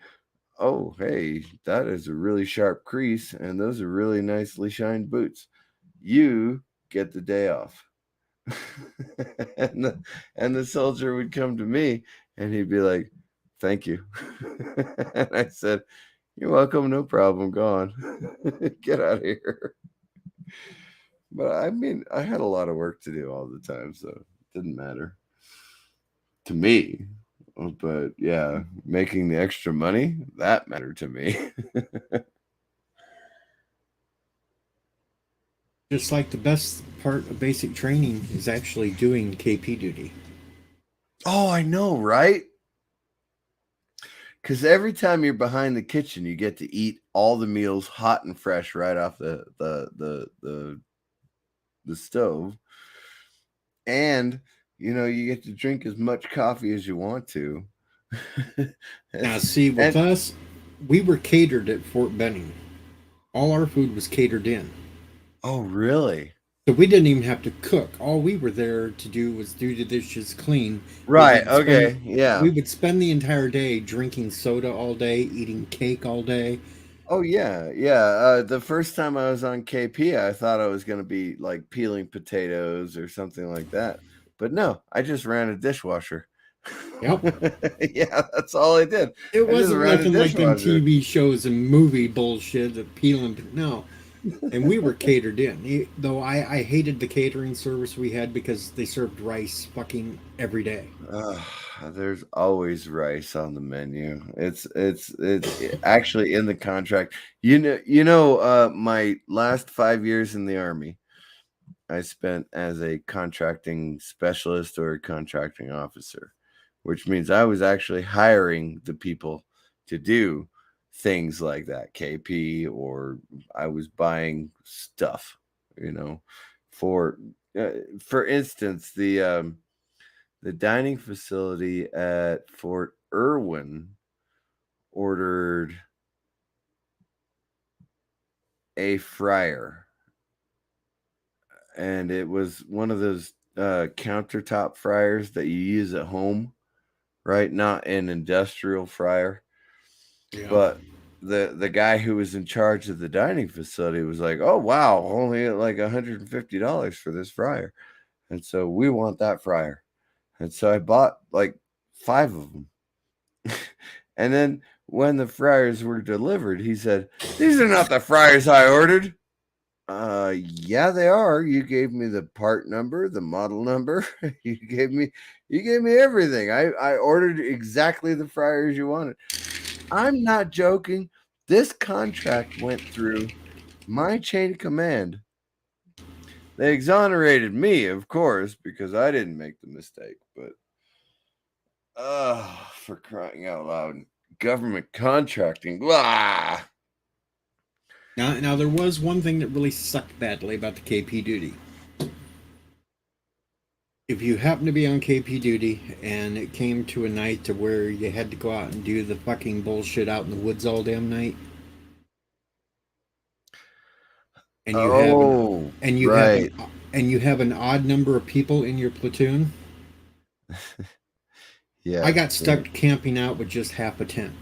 "Oh, hey, that is a really sharp crease and those are really nicely shined boots. You get the day off." and the soldier would come to me and he'd be like, "Thank you." And I said, "You're welcome, no problem. Go on. Get out of here." But I mean, I had a lot of work to do all the time, so it didn't matter to me. But yeah, making the extra money, that mattered to me. Just like the best part of basic training is actually doing KP duty. Oh, I know, right? Because every time you're behind the kitchen, you get to eat all the meals hot and fresh right off the stove, and you get to drink as much coffee as you want to. Now, see, with us, we were catered at Fort Benning. All our food was catered in. Oh, really? So we didn't even have to cook. All we were there to do was do the dishes clean. Right. Okay. Yeah. We would spend the entire day drinking soda all day, eating cake all day. Oh, yeah. Yeah. The first time I was on KP, I thought I was going to be like peeling potatoes or something like that. But no, I just ran a dishwasher. Yep. Yeah, that's all I did. It I just wasn't ran a nothing like them dishwasher. TV shows and movie bullshit that peeling. No. And we were catered in. Though I hated the catering service we had because they served rice fucking every day. There's always rice on the menu. It's actually in the contract. My last 5 years in the Army, I spent as a contracting specialist or a contracting officer, which means I was actually hiring the people to do things like that, KP, or I was buying stuff, for instance, the dining facility at Fort Irwin ordered a fryer, and it was one of those countertop fryers that you use at home, right? Not an industrial fryer. Yeah. But the guy who was in charge of the dining facility was like, "Oh wow, only like $150 for this fryer," and so we want that fryer, and so I bought like 5 of them. And then when the fryers were delivered, he said, "These are not the fryers I ordered." Yeah, they are. You gave me the part number, the model number. you gave me everything. I ordered exactly the fryers you wanted. I'm not joking. This contract went through my chain of command. They exonerated me, of course, because I didn't make the mistake, but for crying out loud. Government contracting. Blah. Now there was one thing that really sucked badly about the KP duty. If you happen to be on KP duty and it came to a night to where you had to go out and do the fucking bullshit out in the woods all damn night, and you Right. have an odd number of people in your platoon, Yeah. I got stuck camping out with just half a tent.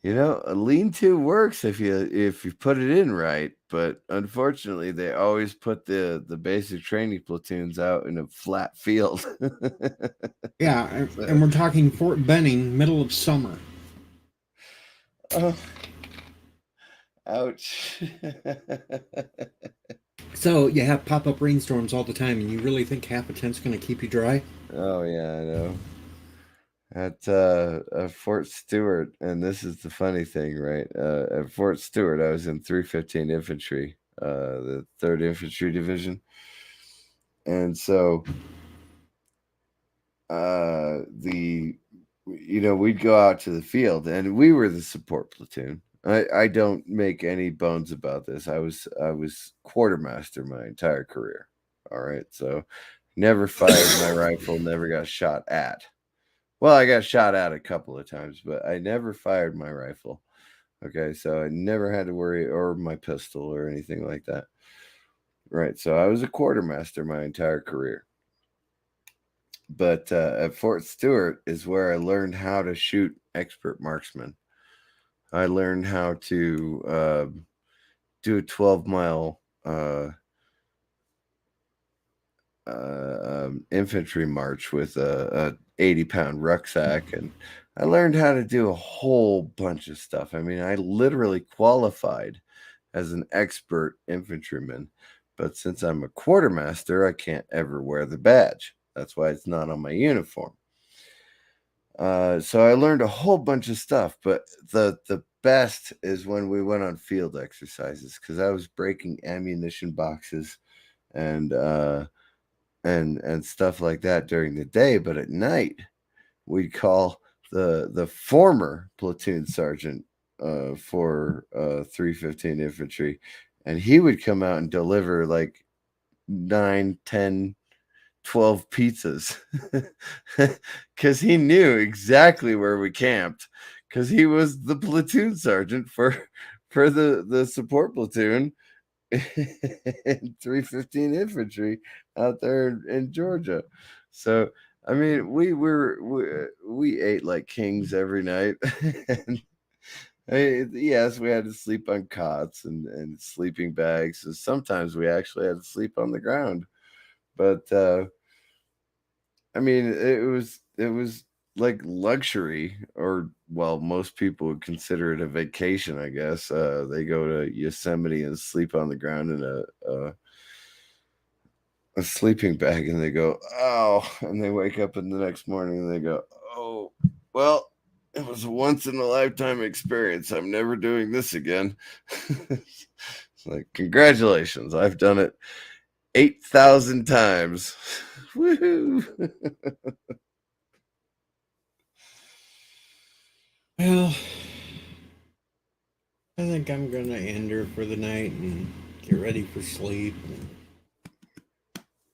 A lean-to works if you put it in right, but unfortunately, they always put the basic training platoons out in a flat field. Yeah, and we're talking Fort Benning, middle of summer. Oh, ouch. So you have pop-up rainstorms all the time, and you really think half a tent's going to keep you dry? Oh yeah, I know. At Fort Stewart, and this is the funny thing, right? At Fort Stewart, I was in 315 Infantry, the 3rd Infantry Division, and so we'd go out to the field, and we were the support platoon. I don't make any bones about this. I was quartermaster my entire career. All right, so never fired my rifle, never got shot at. Well, I got shot at a couple of times, but I never fired my rifle. Okay, so I never had to worry, or my pistol or anything like that. Right, so I was a quartermaster my entire career. But at Fort Stewart is where I learned how to shoot expert marksman. I learned how to do a 12-mile infantry march with a 80-pound rucksack, and I learned how to do a whole bunch of stuff. I mean, I literally qualified as an expert infantryman, but since I'm a quartermaster, I can't ever wear the badge. That's why it's not on my uniform. So I learned a whole bunch of stuff, but the best is when we went on field exercises, because I was breaking ammunition boxes and stuff like that during the day, but at night we'd call the former platoon sergeant for 315 infantry, and he would come out and deliver like 9, 10, 12 pizzas because he knew exactly where we camped, because he was the platoon sergeant for the support platoon in 315 infantry out there in Georgia. So I mean, we ate like kings every night. And yes, we had to sleep on cots and sleeping bags. So sometimes we actually had to sleep on the ground. But I mean, it was like luxury, or well, most people would consider it a vacation, I guess. They go to Yosemite and sleep on the ground in a sleeping bag, and they go, oh, and they wake up in the next morning and they go, oh, well, it was a once in a lifetime experience. I'm never doing this again. It's like, congratulations, I've done it 8,000 times. Woohoo! Well, I think I'm gonna end her for the night and get ready for sleep.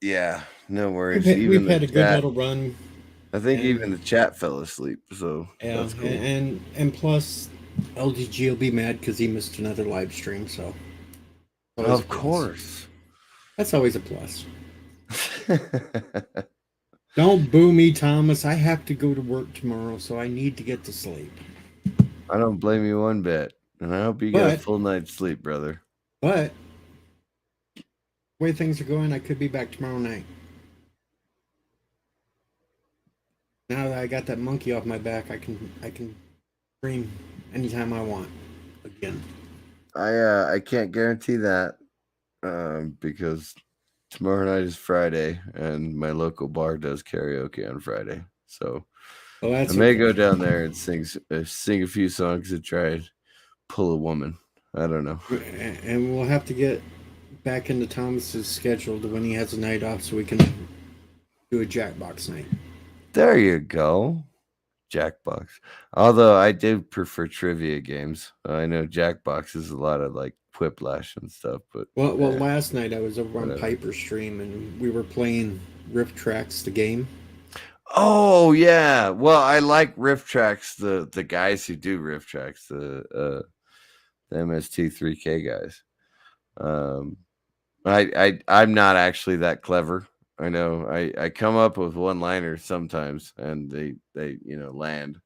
Yeah, no worries. We've had a good little run. I think and- even the chat fell asleep, so Yeah, that's cool. and plus, LDG will be mad because he missed another live stream. So, always a Of plus. course. That's always a plus. Don't boo me, Thomas. I have to go to work tomorrow, so I need to get to sleep. I don't blame you one bit, and I hope you get a But- full night's sleep, brother. But the way things are going, I could be back tomorrow night. Now that I got that monkey off my back, I can stream anytime I want again. I can't guarantee that because tomorrow night is Friday, and my local bar does karaoke on Friday. So Well, I that's may okay. go down there and sing a few songs and try and pull a woman. I don't know. And we'll have to get back into Thomas's schedule to when he has a night off, so we can do a Jackbox night. There you go. Jackbox. Although I do prefer trivia games. I know Jackbox is a lot of like Quiplash and stuff, but Well, last night I was over on whatever. Piper's stream and we were playing Riff Tracks, the game. Oh yeah. Well, I like Riff Tracks, the guys who do Riff Tracks, the MST3K guys. I'm not actually that clever. I know I come up with one-liners sometimes, and they land,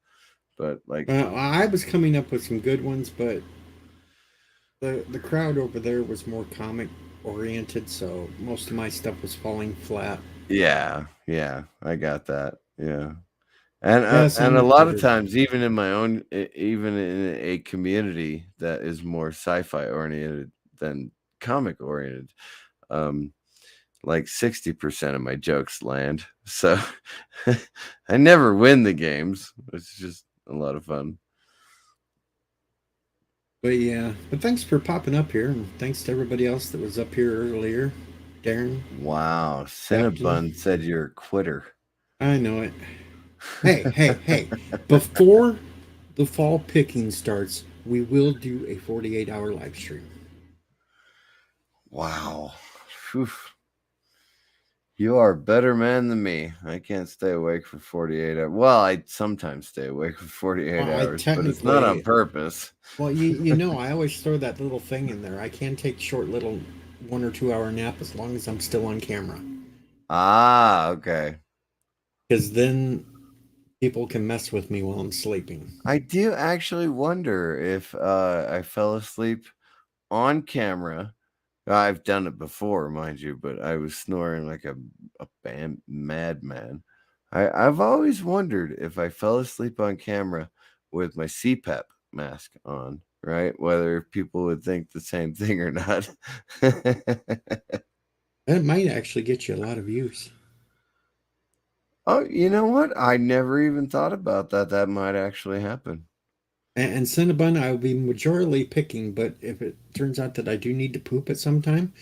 but like I was coming up with some good ones, but the crowd over there was more comic oriented, so most of my stuff was falling flat. yeah, I got that. Yeah. And Yes, and I'm a the lot of quitter. times, even in my own, even in a community that is more sci-fi oriented than comic oriented, like 60% of my jokes land. So I never win the games. It's just a lot of fun. But yeah, but thanks for popping up here, and thanks to everybody else that was up here earlier. Darren, Wow, Cinnabon said you're a quitter. I know it. Hey! Before the fall picking starts, we will do a 48-hour live stream. Wow. Whew. You are a better man than me. I can't stay awake for 48 hours. Well, I sometimes stay awake for 48 Well, I hours, but it's not on technically- purpose. Well, you know, I always throw that little thing in there. I can take short little 1 or 2 hour nap as long as I'm still on camera. Ah, okay. Because then people can mess with me while I'm sleeping. I do actually wonder if I fell asleep on camera. I've done it before, mind you, but I was snoring like a madman. I've always wondered if I fell asleep on camera with my CPAP mask on, right? Whether people would think the same thing or not. That might actually get you a lot of views. Oh, you know what? I never even thought about that. That might actually happen. And Cinnabon, I will be majorly picking, but if it turns out that I do need to poop at some time,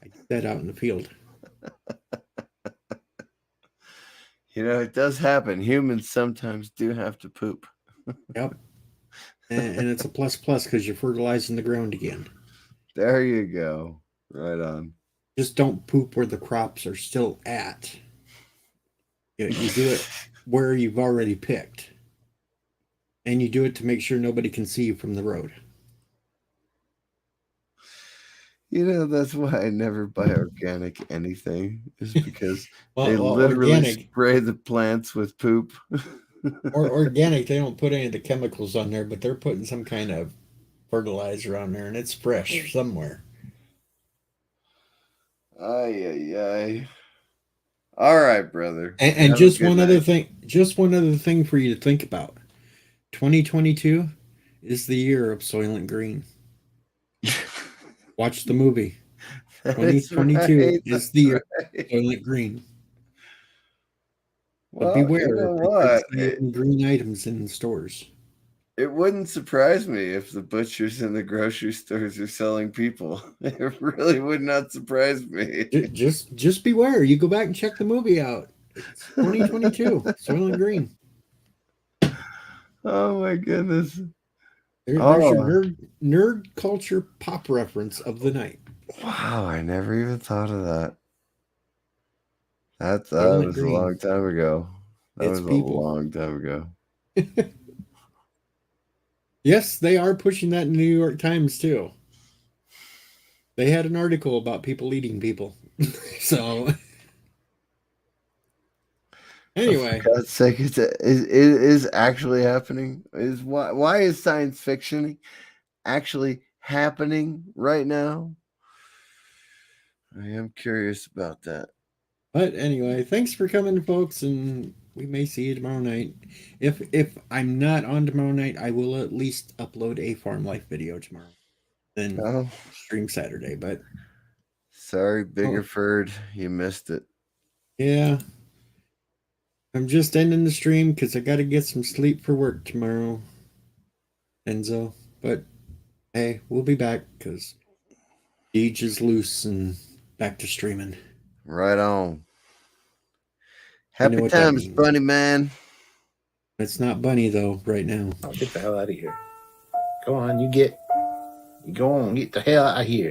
I do that out in the field. You know, it does happen. Humans sometimes do have to poop. Yep. And it's a plus because you're fertilizing the ground again. There you go. Right on. Just don't poop where the crops are still at. You do it where you've already picked. And you do it to make sure nobody can see you from the road. You know, that's why I never buy organic anything, is because Well, they literally organic, spray the plants with poop. or organic, they don't put any of the chemicals on there, but they're putting some kind of fertilizer on there, and it's fresh somewhere. Ay, ay, ay. All right, brother. And Have a just good one other night. thing, for you to think about. 2022 is the year of Soylent Green. Watch the movie. That is 2022 right, is the year right. of Soylent Green. But Well, beware, you know they start what? selling green items in stores. It wouldn't surprise me if the butchers and the grocery stores are selling people. It really would not surprise me. Just beware. You go back and check the movie out. It's 2022, Soylent Green. Oh my goodness. There's your nerd culture pop reference of the night. Wow, I never even thought of that. That Soylent was a Green. long time ago. That It's was people. a long time ago. Yes, they are pushing that in the New York Times too. They had an article about people eating people. So anyway, For God's sake, it is actually happening. Why is science fiction actually happening right now? I am curious about that. but anyway, thanks for coming, folks, and we may see you tomorrow night. If I'm not on tomorrow night, I will at least upload a farm life video tomorrow. Then Oh, stream Saturday. But sorry, Biggerford, you missed it. yeah, I'm just ending the stream because I got to get some sleep for work tomorrow, Enzo. But hey, we'll be back because Deej is loose and back to streaming. Right on. You know Happy what that times, means. Bunny Man. It's not Bunny though right now. Oh, get the hell out of here. Go on, you go on, get the hell out of here.